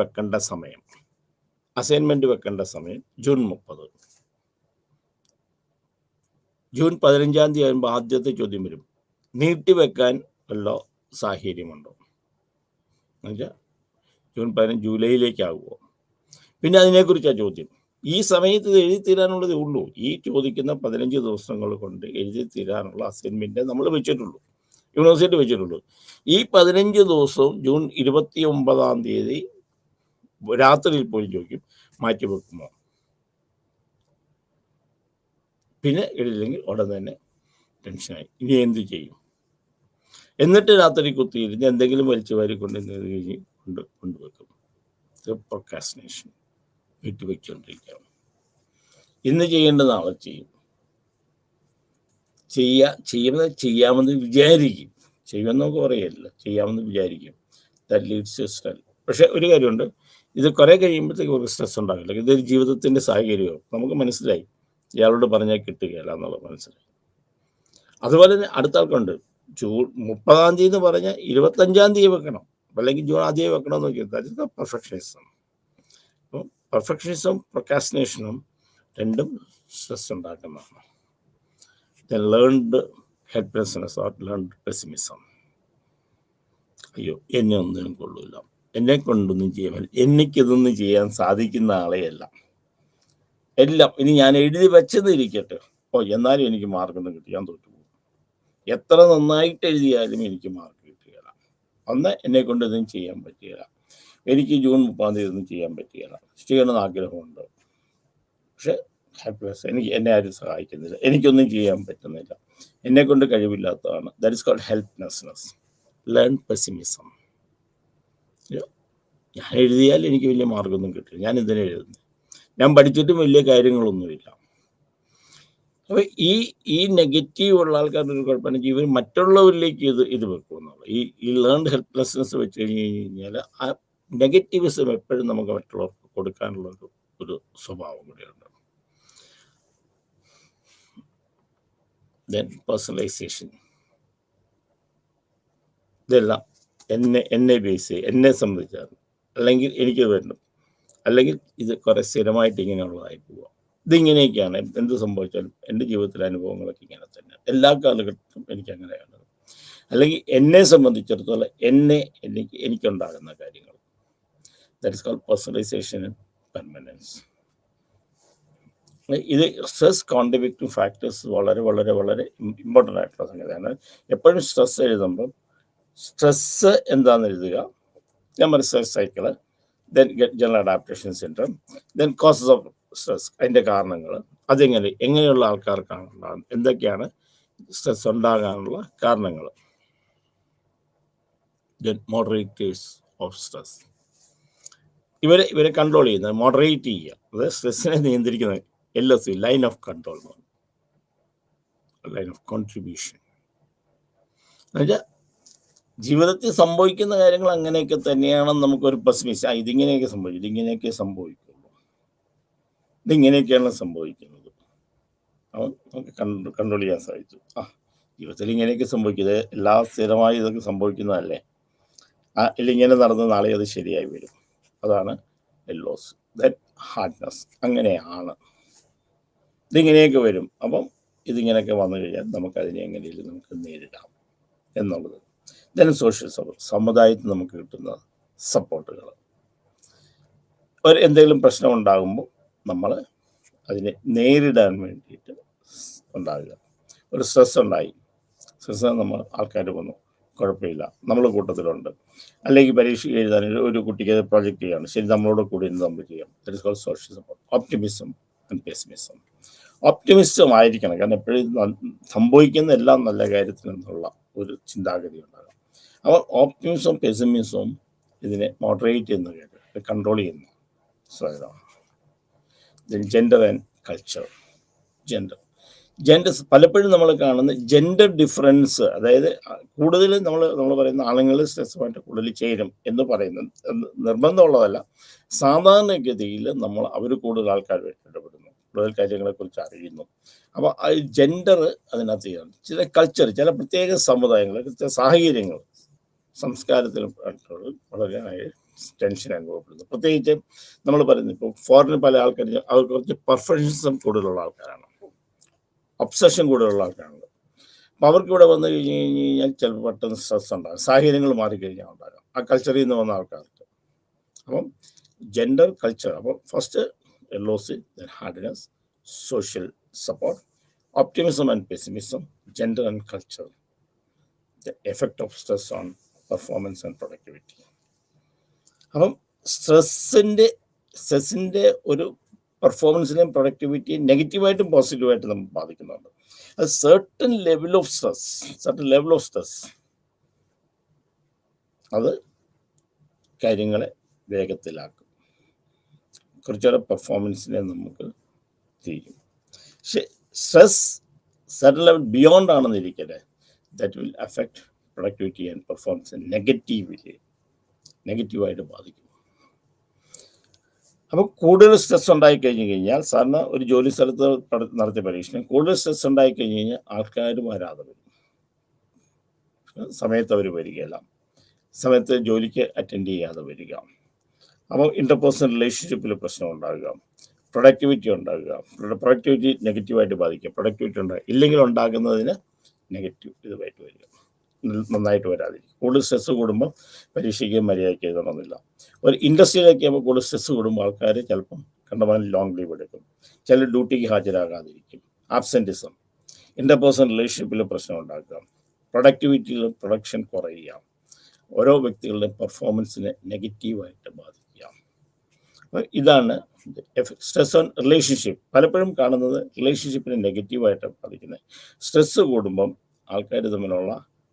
വെക്കേണ്ട സമയം ജൂൺ 30. ജൂൺ 15 ആകുമ്പോൾ ആദ്യത്തെ ചോദ്യം വരും, നീട്ടിവെക്കാൻ വല്ല സാഹചര്യമുണ്ടോ? എന്നുവെച്ചാൽ ജൂൺ 15 ജൂലൈയിലേക്കാകുമോ? പിന്നെ അതിനെക്കുറിച്ചാണ് ചോദ്യം. ഈ സമയത്ത് ഇത് എഴുതി തീരാനുള്ളതേ ഉള്ളൂ. ഈ ചോദിക്കുന്ന 15 ദിവസങ്ങൾ കൊണ്ട് എഴുതി തീരാനുള്ള അസൈൻമെൻറ്റ് നമ്മൾ വെച്ചിട്ടുള്ളൂ, യൂണിവേഴ്സിറ്റി വെച്ചിട്ടുള്ളൂ. ഈ 15 ദിവസവും ജൂൺ 29 രാത്രിയിൽ പോയി ചോദിക്കും, മാറ്റി വെക്കുമോ? പിന്നെ എഴുതില്ലെങ്കിൽ ഉടൻ തന്നെ ടെൻഷനായി, ഇനി എന്ത് ചെയ്യും? എന്നിട്ട് രാത്രി കുത്തിയിരുന്ന് എന്തെങ്കിലും വലിച്ചു വാരി കൊണ്ടുവെക്കും. പ്രൊക്കാസ്റ്റിനേഷൻ. വീട്ടിൽ വെച്ചുകൊണ്ടിരിക്കുകയാണ്. ഇന്ന് ചെയ്യേണ്ടത് നാളെ ചെയ്യും. ചെയ്യാമെന്ന് വിചാരിക്കും. ചെയ്യുമെന്ന് നമുക്ക് പറയല്ല, ചെയ്യാമെന്ന് വിചാരിക്കും. That leads to stress. പക്ഷെ ഒരു കാര്യമുണ്ട്, ഇത് കുറേ കഴിയുമ്പോഴത്തേക്ക് ഒരു സ്ട്രെസ് ഉണ്ടാകില്ല. ഇതൊരു ജീവിതത്തിൻ്റെ സാഹചര്യവും നമുക്ക് മനസ്സിലായി. ഇയാളോട് പറഞ്ഞാൽ കിട്ടുകയില്ല എന്നുള്ളത് മനസ്സിലായി. അതുപോലെ തന്നെ അടുത്ത ആൾക്കുണ്ട്, ജൂൺ 30 എന്ന് പറഞ്ഞാൽ 25 വെക്കണം, അല്ലെങ്കിൽ ജൂൺ 1 വെക്കണമെന്ന് നോക്കിയാൽ ദാറ്റ് ഇസ് ദ പെർഫെക്ഷനിസം. അപ്പം പെർഫെക്ഷനിസം പ്രൊക്കാസ്റ്റിനേഷനും രണ്ടും സ്ട്രെസ് ഉണ്ടാക്കുന്നതാണ്. Learned helplessness or learned pessimism. അയ്യോ, എന്നെ ഒന്നിനും കൊള്ളൂല, എന്നെ കൊണ്ടൊന്നും ചെയ്യാൻ, എനിക്കിതൊന്നും ചെയ്യാൻ സാധിക്കുന്ന ആളെയല്ല, എല്ലാം ഇനി ഞാൻ എഴുതി വെച്ചതിരിക്കട്ടെ, എന്നാലും എനിക്ക് മാർക്കൊന്നും കിട്ടി, ഞാൻ തോറ്റു പോകും. എത്ര നന്നായിട്ട് എഴുതിയാലും എനിക്ക് മാർക്ക് കിട്ടുകയില്ല. എന്നെ കൊണ്ട് ഇതൊന്നും ചെയ്യാൻ പറ്റുകയില്ല. എനിക്ക് ജൂൺ 30 ഒന്നും ചെയ്യാൻ പറ്റുകയില്ല. ചെയ്യണമെന്ന് ആഗ്രഹമുണ്ട്, പക്ഷെ ഹെൽപ്ലെസ്, എന്നെ ആരും സഹായിക്കുന്നില്ല, എനിക്കൊന്നും ചെയ്യാൻ പറ്റുന്നില്ല, എന്നെ കൊണ്ട് കഴിവില്ലാത്തതാണ്. That is called helplessness. Learn pessimism. ഞാൻ എഴുതിയാൽ എനിക്ക് വലിയ മാർക്കൊന്നും കിട്ടില്ല, ഞാൻ എന്തിനാ എഴുതുന്നത്, ഞാൻ പഠിച്ചിട്ടും വലിയ കാര്യങ്ങളൊന്നുമില്ല. അപ്പോൾ ഈ നെഗറ്റീവ് ഉള്ള ആൾക്കാരുടെ ഒരു കുഴപ്പമാണ്, ഇവർ മറ്റുള്ളവരിലേക്ക് ഇത് വെക്കുമെന്നുള്ളത്. ഈ ലേൺഡ് ഹെൽപ്ലെസ്നെസ് വെച്ച് കഴിഞ്ഞാൽ ആ നെഗറ്റീവിസം എപ്പോഴും നമുക്ക് മറ്റുള്ളവർക്ക് കൊടുക്കാനുള്ള ഒരു സ്വഭാവം കൂടിയുണ്ട്. Then personalisation. ഇതെല്ലാം എന്നെ ബേസ് ചെയ്യും, എന്നെ സംബന്ധിച്ചാണ്, അല്ലെങ്കിൽ എനിക്കത് വേണം, അല്ലെങ്കിൽ ഇത് കുറേ സ്ഥിരമായിട്ട് ഇങ്ങനെയുള്ളതായി പോവുക. ഇതിങ്ങനെയൊക്കെയാണ്. എന്ത് സംഭവിച്ചാലും എൻ്റെ ജീവിതത്തിലെ അനുഭവങ്ങളൊക്കെ ഇങ്ങനെ തന്നെ, എല്ലാ കാലഘട്ടത്തിലും എനിക്കങ്ങനെയാണ്. അല്ലെങ്കിൽ എന്നെ സംബന്ധിച്ചിടത്തോളം എനിക്കുണ്ടാകുന്ന കാര്യങ്ങൾ. That is called personalization and permanence. ഇത് സ്ട്രെസ് കോൺട്രിബ്യൂട്ടിംഗ് ഫാക്ടേഴ്സ് വളരെ വളരെ വളരെ ഇമ്പോർട്ടൻ്റ് ആയിട്ടുള്ള സംഗതിയാണ്. എപ്പോഴും സ്ട്രെസ് എഴുതുമ്പം സ്ട്രെസ് എന്താണെന്ന് എഴുതുക, ഞാൻ stress cycle, then general adaptation syndrome, then causes of stress, അതിൻ്റെ കാരണങ്ങൾ, എങ്ങനെയുള്ള ആൾക്കാർക്കാണ് ഉണ്ടാകുന്നത്, എന്തൊക്കെയാണ് സ്ട്രെസ് ഉണ്ടാകാനുള്ള കാരണങ്ങൾ. മോഡറേറ്റേഴ്സ് ഓഫ് സ്ട്രെസ്, ഇവരെ കൺട്രോൾ ചെയ്യുന്നത്, മോഡറേറ്റ് ചെയ്യുക, അതായത് സ്ട്രെസ്സിനെ നിയന്ത്രിക്കുന്നത് LOC, line of control, line of contribution. എന്നുവെച്ചാൽ ജീവിതത്തിൽ സംഭവിക്കുന്ന കാര്യങ്ങൾ അങ്ങനെയൊക്കെ തന്നെയാണെന്ന് നമുക്കൊരു പെസിമിസ്റ്റ്, ഇതിങ്ങനെയൊക്കെ സംഭവിക്കുള്ളൂ, ഇതിങ്ങനെയൊക്കെയാണ് സംഭവിക്കുന്നത്, അവൻ നമുക്ക് കൺട്രോൾ ചെയ്യാൻ സാധിച്ചു. ജീവിതത്തിൽ ഇങ്ങനെയൊക്കെ സംഭവിക്കുന്നത് എല്ലാ സ്ഥിരമായി ഇതൊക്കെ സംഭവിക്കുന്നതല്ലേ, ഇങ്ങനെ നടന്ന് നാളെ അത് ശരിയായി വരും. അതാണ് LOC, ഹാർഡ്നെസ്. അങ്ങനെയാണ്, ഇതിങ്ങനെയൊക്കെ വരും. അപ്പം ഇതിങ്ങനെയൊക്കെ വന്നു കഴിഞ്ഞാൽ നമുക്കതിനെ എങ്ങനെയും നമുക്ക് നേരിടാം എന്നുള്ളത്. സോഷ്യൽ സപ്പോർട്ട്, സമുദായത്തിൽ നമുക്ക് കിട്ടുന്ന സപ്പോർട്ടുകൾ. എന്തെങ്കിലും പ്രശ്നം ഉണ്ടാകുമ്പോൾ നമ്മൾ അതിനെ നേരിടാൻ വേണ്ടിയിട്ട് ഉണ്ടാകുക. ഒരു സ്ട്രെസ് ഉണ്ടായി, നമ്മൾ ആൾക്കാർ വന്നു, കുഴപ്പമില്ല, നമ്മൾ കൂട്ടത്തിലുണ്ട്. അല്ലെങ്കിൽ പരീക്ഷ എഴുതാൻ ഒരു കുട്ടിക്ക് പ്രൊജക്റ്റ് ചെയ്യാണ്, ശരി, നമ്മളോട് കൂടി നമ്മൾ ചെയ്യാം. That is called social support. Optimism and pessimism. Optimism ആയിരിക്കണം, കാരണം എപ്പോഴും സംഭവിക്കുന്ന എല്ലാം നല്ല കാര്യത്തിൽ നിന്നുള്ള ഒരു ചിന്താഗതി ഉണ്ടാകും. അപ്പോൾ ഓപ്റ്റിമിസവും പെസിമിസവും ഇതിനെ മോഡറേറ്റ് ചെയ്യുന്ന കേട്ട് കൺട്രോൾ ചെയ്യുന്നു. Gender and culture. ജെൻഡർ പലപ്പോഴും നമ്മൾ കാണുന്ന ജെൻഡർ ഡിഫറൻസ്, അതായത് കൂടുതൽ നമ്മൾ പറയുന്ന ആണുങ്ങൾ സ്ട്രെസ്സുമായിട്ട് കൂടുതൽ ചേരും എന്ന് പറയുന്നത് നിർബന്ധമുള്ളതല്ല. സാധാരണഗതിയിൽ അവർ കൂടുതൽ ആൾക്കാരുമായിട്ട് ഇടപെടുന്നു, കൂടുതൽ കാര്യങ്ങളെക്കുറിച്ച് അറിയുന്നു. അപ്പോൾ ആ ജെൻഡർ അതിനകത്ത് ചെയ്യണം. ചില കൾച്ചർ, ചില പ്രത്യേക സമുദായങ്ങൾ, സാഹചര്യങ്ങൾ, സംസ്കാരത്തിൽ വളരെ ടെൻഷൻ അനുഭവപ്പെടുന്നു. പ്രത്യേകിച്ച് നമ്മൾ പറയുന്നത് ഇപ്പോൾ ഫോറിന് പല ആൾക്കാർ അവർ കുറച്ച് പെർഫെക്ഷനിസം കൂടുതലുള്ള ആൾക്കാരാണ്, ഒബ്സഷൻ കൂടുതലുള്ള ആൾക്കാരാണ്. അപ്പോൾ അവർക്ക് ഇവിടെ വന്നു കഴിഞ്ഞാൽ ചിലപ്പോൾ പെട്ടെന്ന് സ്ട്രെസ് ഉണ്ടാകും, സാഹചര്യങ്ങൾ മാറിക്കഴിഞ്ഞാൽ ഉണ്ടാകാം ആ കൾച്ചറിൽ നിന്ന് വന്ന ആൾക്കാർക്ക്. അപ്പം ജെൻഡർ, കൾച്ചർ. അപ്പോൾ first LOC, hardness, social support, optimism and pessimism, gender and culture, the effect of stress on performance and productivity. അപ്പം സ്ട്രെസ്സിൻ്റെ ഒരു പെർഫോമൻസിനെയും പ്രൊഡക്ടിവിറ്റിയും നെഗറ്റീവായിട്ടും പോസിറ്റീവായിട്ടും നമ്മൾ ബാധിക്കുന്നുണ്ട്. അത് certain level of stress അത് കാര്യങ്ങളെ വേഗത്തിലാക്കും, കുറച്ചുകൂടെ പെർഫോമൻസിനെ നമുക്ക് ചെയ്യും. പക്ഷെ സ്ട്രെസ് certain level ബിയോണ്ട് ആണെന്നിരിക്കട്ടെ, that will affect productivity and performance നെഗറ്റീവായിട്ട് ബാധിക്കും. അപ്പോൾ കൂടുതൽ സ്ട്രെസ് ഉണ്ടായിക്കഴിഞ്ഞ് കഴിഞ്ഞാൽ, സാറിന് ഒരു ജോലി സ്ഥലത്ത് നടത്തിയ പരീക്ഷണം, കൂടുതൽ സ്ട്രെസ് ഉണ്ടായിക്കഴിഞ്ഞ് കഴിഞ്ഞാൽ ആൾക്കാർ വരാതെ വരും, സമയത്ത് അവർ വരികയില്ല, സമയത്ത് ജോലിക്ക് അറ്റൻഡ് ചെയ്യാതെ വരിക. അപ്പോൾ ഇൻ്റർപേഴ്സണൽ റിലേഷൻഷിപ്പിൽ പ്രശ്നം ഉണ്ടാകുക, പ്രൊഡക്ടിവിറ്റി ഉണ്ടാകുക, പ്രൊഡക്ടിവിറ്റി നെഗറ്റീവായിട്ട് ബാധിക്കുക, പ്രൊഡക്ടിവിറ്റി ഇല്ലെങ്കിൽ ഉണ്ടാകുന്നതിന് നെഗറ്റീവ് ഇതുമായിട്ട് വരിക, നന്നായിട്ട് വരാതിരിക്കും. കൂടുതൽ സ്ട്രെസ് കൂടുമ്പോൾ പരീക്ഷയ്ക്ക് മര്യാദയ്ക്ക് എഴുതണമെന്നില്ല. ഒരു ഇൻഡസ്ട്രിയിലേക്ക് ആകുമ്പോൾ കൂടുതൽ സ്ട്രെസ് കൂടുമ്പോൾ ആൾക്കാർ ചിലപ്പം കണ്ടമാനം ലോങ് ലീവ് എടുക്കും, ചില ഡ്യൂട്ടിക്ക് ഹാജരാകാതിരിക്കും, ആബ്സെൻറ്റിസം, ഇൻ്റർപേഴ്സണൽ റിലേഷൻഷിപ്പിൽ പ്രശ്നം ഉണ്ടാക്കുക, പ്രൊഡക്ടിവിറ്റിയിൽ പ്രൊഡക്ഷൻ കുറയുക, ഓരോ വ്യക്തികളുടെയും പെർഫോമൻസിനെ നെഗറ്റീവായിട്ട് ബാധിക്കുക. അപ്പോൾ ഇതാണ് സ്ട്രെസ് ഓൺ റിലേഷൻഷിപ്പ്. പലപ്പോഴും കാണുന്നത് റിലേഷൻഷിപ്പിനെ നെഗറ്റീവായിട്ട് ബാധിക്കുന്നത്. സ്ട്രെസ് കൂടുമ്പം ആൾക്കാർ തമ്മിലുള്ള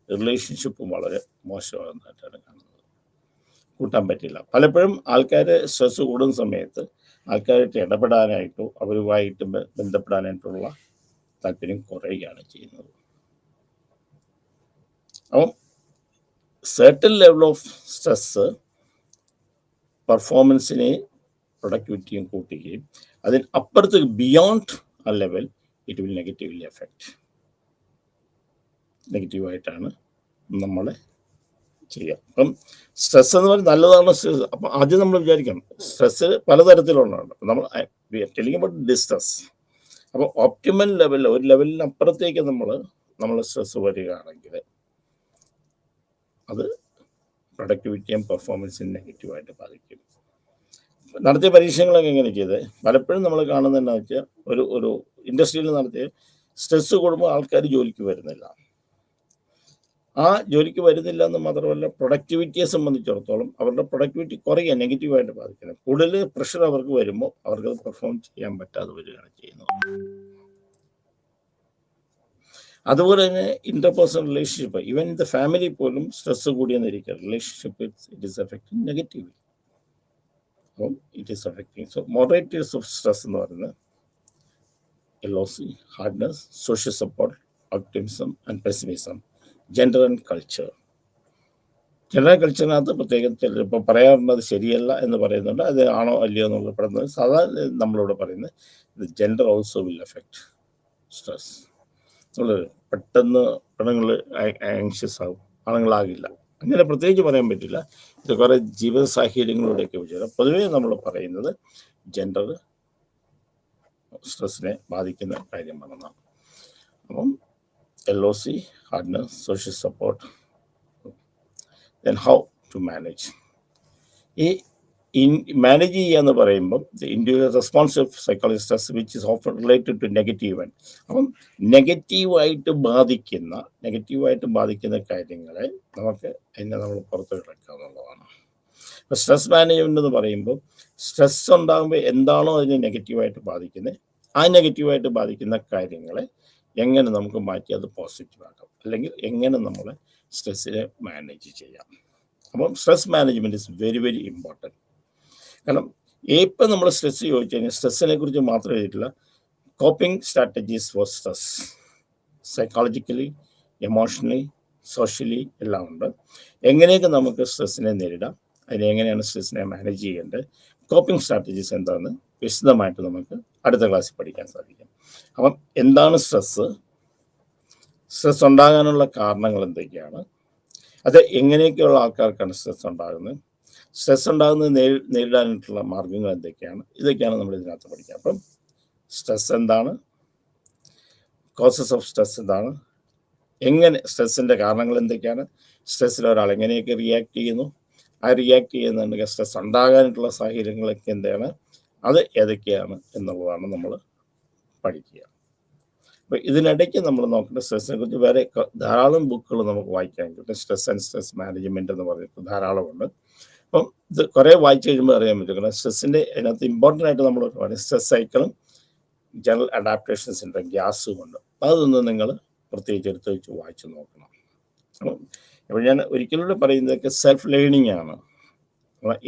റിലേഷൻഷിപ്പും വളരെ മോശമാകുന്നതായിട്ടാണ് കാണുന്നത്, കൂട്ടാൻ പറ്റില്ല. പലപ്പോഴും ആൾക്കാർ സ്ട്രെസ് കൂടുന്ന സമയത്ത് ആൾക്കാരായിട്ട് ഇടപെടാനായിട്ടോ അവരുമായിട്ട് ബന്ധപ്പെടാനായിട്ടുള്ള താല്പര്യം കുറയുകയാണ് ചെയ്യുന്നത്. അപ്പം certain level ഓഫ് സ്ട്രെസ് പെർഫോമൻസിനെ പ്രൊഡക്ടിവിറ്റിയും കൂട്ടുകയും അതിന് അപ്പുറത്ത് ബിയോണ്ട് ആ level it will negatively affect, നെഗറ്റീവായിട്ടാണ് നമ്മളെ ചെയ്യുക. അപ്പം സ്ട്രെസ് എന്ന് പറയുന്നത് നല്ലതാണ്. സ്ട്രെസ് അപ്പം ആദ്യം നമ്മൾ വിചാരിക്കണം സ്ട്രെസ് പലതരത്തിലുള്ളതാണ്. നമ്മൾ ടെലിംഗ് അബൌട്ട് ഡിസ്ട്രെസ്. അപ്പോൾ ഓപ്റ്റിമൽ ലെവലിൽ, ഒരു ലെവലിന് അപ്പുറത്തേക്ക് നമ്മൾ സ്ട്രെസ് വരികയാണെങ്കിൽ അത് പ്രൊഡക്ടിവിറ്റിയും പെർഫോമൻസിനും നെഗറ്റീവായിട്ട് ബാധിക്കും. നടത്തിയ പരീക്ഷകളൊക്കെ എങ്ങനെ ചെയ്തത് പലപ്പോഴും നമ്മൾ കാണുന്നത് എന്താ വെച്ചാൽ, ഒരു ഇൻഡസ്ട്രിയിൽ നടത്തിയ സ്ട്രെസ് കൂടുമ്പോൾ ആൾക്കാർ ജോലിക്ക് വരുന്നില്ല, ആ ജോലിക്ക് വരുന്നില്ല എന്ന് മാത്രമല്ല, പ്രൊഡക്ടിവിറ്റിയെ സംബന്ധിച്ചിടത്തോളം അവരുടെ പ്രൊഡക്ടിവിറ്റി കുറയുക, നെഗറ്റീവായിട്ട് ബാധിക്കുന്നത്. കൂടുതൽ പ്രഷർ അവർക്ക് വരുമ്പോൾ അവർക്കത് പെർഫോം ചെയ്യാൻ പറ്റാതെ വരികയാണ് ചെയ്യുന്നത്. അതുപോലെ തന്നെ interpersonal relationship, even in the family പോലും സ്ട്രെസ് കൂടിയെന്നിരിക്കുക, relationship it is affecting negatively. അപ്പം it is affecting. So moderators of stress എന്ന് പറയുന്നത് LOC, hardness, social support, optimism and pessimism, gender and culture. Gender കൾച്ചറിനകത്ത് പ്രത്യേകം ചിലപ്പോൾ പറയാറുള്ളത് ശരിയല്ല എന്ന് പറയുന്നുണ്ട്. അത് ആണോ അല്ലയോ എന്നുള്ള പറയുന്നത് സാധാരണ നമ്മളിവിടെ പറയുന്നത് ഇത് gender also will effect stress. നമ്മൾ പെട്ടെന്ന് പെണ്ണുങ്ങൾ ആങ്ഷ്യസ് ആകും, ആണുങ്ങളാകില്ല, അങ്ങനെ പ്രത്യേകിച്ച് പറയാൻ പറ്റില്ല. ഇത് കുറേ ജീവിത സാഹചര്യങ്ങളിലൂടെയൊക്കെ വെച്ചാൽ പൊതുവേ നമ്മൾ പറയുന്നത് ജെൻഡർ സ്ട്രെസ്സിനെ ബാധിക്കുന്ന കാര്യമാണെന്നാണ്. അപ്പം LOC, hardness, social support, then how to manage. ഈ മാനേജ് ചെയ്യുക എന്ന് പറയുമ്പം individual responsive psychology stress which is often related to negative event. അപ്പം നെഗറ്റീവായിട്ട് ബാധിക്കുന്ന കാര്യങ്ങളെ നമ്മൾ പുറത്ത് കിടക്കുക എന്നുള്ളതാണ്. അപ്പോൾ സ്ട്രെസ് മാനേജ്മെൻറ്റ് എന്ന് പറയുമ്പോൾ സ്ട്രെസ് ഉണ്ടാകുമ്പോൾ എന്താണോ അതിനെ നെഗറ്റീവായിട്ട് ബാധിക്കുന്നത്, ആ നെഗറ്റീവായിട്ട് ബാധിക്കുന്ന കാര്യങ്ങളെ എങ്ങനെ നമുക്ക് മാറ്റി അത് പോസിറ്റീവാക്കാം, അല്ലെങ്കിൽ എങ്ങനെ നമ്മൾ സ്ട്രെസ്സിനെ മാനേജ് ചെയ്യാം. അപ്പം stress management is very very important. കാരണം ഇപ്പം നമ്മൾ സ്ട്രെസ് ചോദിച്ചു കഴിഞ്ഞാൽ സ്ട്രെസ്സിനെ കുറിച്ച് മാത്രം എഴുതിയിട്ടില്ല, coping strategies four stress, psychologically, emotionally, socially എല്ലാം ഉണ്ട്. എങ്ങനെയൊക്കെ നമുക്ക് സ്ട്രെസ്സിനെ നേരിടാം, അതിനെങ്ങനെയാണ് സ്ട്രെസ്സിനെ മാനേജ് ചെയ്യേണ്ടത്, കോപ്പിംഗ് സ്ട്രാറ്റജീസ് എന്താണെന്ന് വിശദമായിട്ട് നമുക്ക് അടുത്ത ക്ലാസ്സിൽ പഠിക്കാൻ സാധിക്കും. അപ്പം എന്താണ് സ്ട്രെസ്, സ്ട്രെസ് ഉണ്ടാകാനുള്ള കാരണങ്ങൾ എന്തൊക്കെയാണ്, അത് എങ്ങനെയൊക്കെയുള്ള ആൾക്കാർക്കാണ് സ്ട്രെസ് ഉണ്ടാകുന്നത്, സ്ട്രെസ് ഉണ്ടാകുന്നത് നേരിടാനായിട്ടുള്ള മാർഗങ്ങൾ എന്തൊക്കെയാണ്, ഇതൊക്കെയാണ് നമ്മൾ ഇതിനകത്ത് പഠിക്കുക. അപ്പം സ്ട്രെസ് എന്താണ്, കോസസ് ഓഫ് സ്ട്രെസ് എന്താണ്, എങ്ങനെ സ്ട്രെസ്സിൻ്റെ കാരണങ്ങൾ എന്തൊക്കെയാണ്, സ്ട്രെസ്സിൽ ഒരാൾ എങ്ങനെയൊക്കെ റിയാക്ട് ചെയ്യുന്നു, ആ റിയാക്ട് ചെയ്യുന്നുണ്ടെങ്കിൽ സ്ട്രെസ് ഉണ്ടാകാനായിട്ടുള്ള സാഹചര്യങ്ങളൊക്കെ എന്താണ്, അത് ഏതൊക്കെയാണ് എന്നുള്ളതാണ് നമ്മൾ പഠിക്കുക. അപ്പോൾ ഇതിനിടയ്ക്ക് നമ്മൾ നോക്കേണ്ട സ്ട്രെസ്സിനെ കുറിച്ച് വേറെ ധാരാളം ബുക്കുകൾ നമുക്ക് വായിക്കാൻ കിട്ടും. സ്ട്രെസ് ആൻഡ് സ്ട്രെസ് മാനേജ്മെൻറ്റ് എന്ന് പറഞ്ഞിട്ട് ധാരാളമുണ്ട്. അപ്പം ഇത് കുറേ വായിച്ച് കഴിയുമ്പോൾ അറിയാൻ പറ്റും. കാരണം സ്ട്രെസ്സിൻ്റെ അതിനകത്ത് ഇമ്പോർട്ടൻ്റ് ആയിട്ട് നമ്മൾ പറയുന്നത് സ്ട്രെസ് സൈക്കിളും ജനറൽ അഡാപ്റ്റേഷൻ സിൻഡ്രോം, ഗ്യാസും ഉണ്ട്. അതൊന്നും നിങ്ങൾ പ്രത്യേകിച്ച് എടുത്ത് വെച്ച് വായിച്ച് നോക്കണം. അപ്പം അപ്പോൾ ഞാൻ ഒരിക്കലൂടെ പറയുന്നതൊക്കെ സെൽഫ് ലേണിംഗ് ആണ്.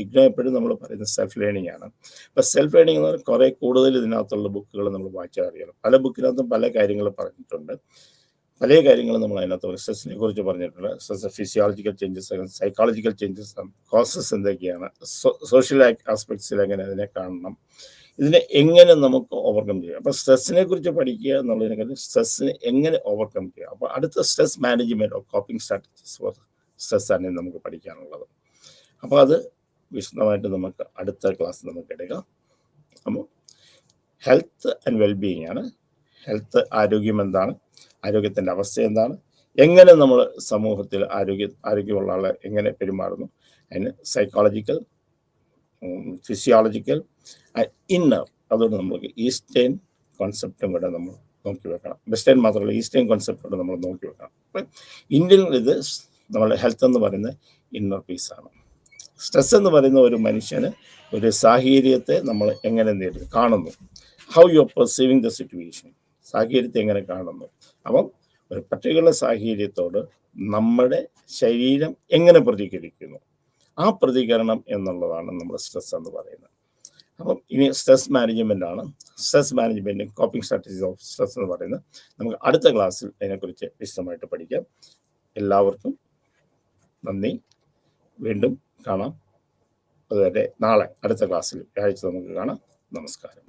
ഇഗ്നോ എപ്പോഴും നമ്മൾ പറയുന്നത് സെൽഫ് ലേണിംഗ് ആണ്. അപ്പോൾ സെൽഫ് ലേണിംഗ് എന്ന് പറഞ്ഞാൽ കുറേ കൂടുതൽ ഇതിനകത്തുള്ള ബുക്കുകൾ നമ്മൾ വായിച്ചാൽ അറിയണം. പല ബുക്കിനകത്തും പല കാര്യങ്ങൾ പറഞ്ഞിട്ടുണ്ട്, പല കാര്യങ്ങളും നമ്മൾ അതിനകത്ത് സ്ട്രെസ്സിനെ കുറിച്ച് പറഞ്ഞിട്ടുണ്ട്. Stress physiological changes, psychological changes, causes എന്തൊക്കെയാണ്, സോഷ്യൽ ആസ്പെക്ട്സിൽ എങ്ങനെ അതിനെ കാണണം, ഇതിനെ എങ്ങനെ നമുക്ക് ഓവർകം ചെയ്യാം. അപ്പോൾ സ്ട്രെസ്സിനെ കുറിച്ച് പഠിക്കുക എന്നുള്ളതിനെക്കാളും സ്ട്രെസ്സിനെ എങ്ങനെ ഓവർകം ചെയ്യാം. അപ്പോൾ അടുത്ത stress management of coping strategies four stress ആണ് നമുക്ക് പഠിക്കാനുള്ളത്. അപ്പോൾ അത് വിശദമായിട്ട് നമുക്ക് അടുത്ത ക്ലാസ് നമുക്ക് എടുക്കാം. അപ്പോൾ ഹെൽത്ത് ആൻഡ് വെൽബീയിങ് ആണ്. ഹെൽത്ത്, ആരോഗ്യം എന്താണ്, ആരോഗ്യത്തിൻ്റെ അവസ്ഥ എന്താണ്, എങ്ങനെ നമ്മൾ സമൂഹത്തിൽ ആരോഗ്യമുള്ള ആളെ എങ്ങനെ പെരുമാറുന്നു, അതിന് സൈക്കോളജിക്കൽ, ഫിസിയോളജിക്കൽ, ഇന്നർ, അതുകൊണ്ട് നമുക്ക് ഈസ്റ്റേൺ കോൺസെപ്റ്റും കൂടെ നമ്മൾ നോക്കി വെക്കണം. വെസ്റ്റേൺ മാത്രമല്ല ഈസ്റ്റേൺ കോൺസെപ്റ്റ് കൂടെ നമ്മൾ നോക്കി വെക്കണം. അപ്പം ഇന്ത്യൻ ഇത് നമ്മൾ ഹെൽത്ത് എന്ന് പറയുന്ന ഇന്നർ പീസാണ്. സ്ട്രെസ് എന്ന് പറയുന്ന ഒരു മനുഷ്യന് ഒരു സാഹചര്യത്തെ നമ്മൾ എങ്ങനെ കാണുന്നു, how you are perceiving the situation, സാഹചര്യത്തെ എങ്ങനെ കാണുന്നു. അപ്പം ഒരു പർട്ടിക്കുലർ സാഹചര്യത്തോട് നമ്മുടെ ശരീരം എങ്ങനെ പ്രതികരിക്കുന്നു, ആ പ്രതികരണം എന്നുള്ളതാണ് നമ്മൾ സ്ട്രെസ് എന്ന് പറയുന്നത്. അപ്പം ഇനി സ്ട്രെസ് മാനേജ്മെൻ്റ് ആണ്. Stress management, coping strategies of stress എന്ന് പറയുന്നത് നമുക്ക് അടുത്ത ക്ലാസ്സിൽ അതിനെക്കുറിച്ച് വിശദമായിട്ട് പഠിക്കാം. എല്ലാവർക്കും നന്ദി. വീണ്ടും കാണാം. അതുവരെ നാളെ അടുത്ത ക്ലാസ്സിൽ വ്യാഴാഴ്ച നമുക്ക് കാണാം. നമസ്കാരം.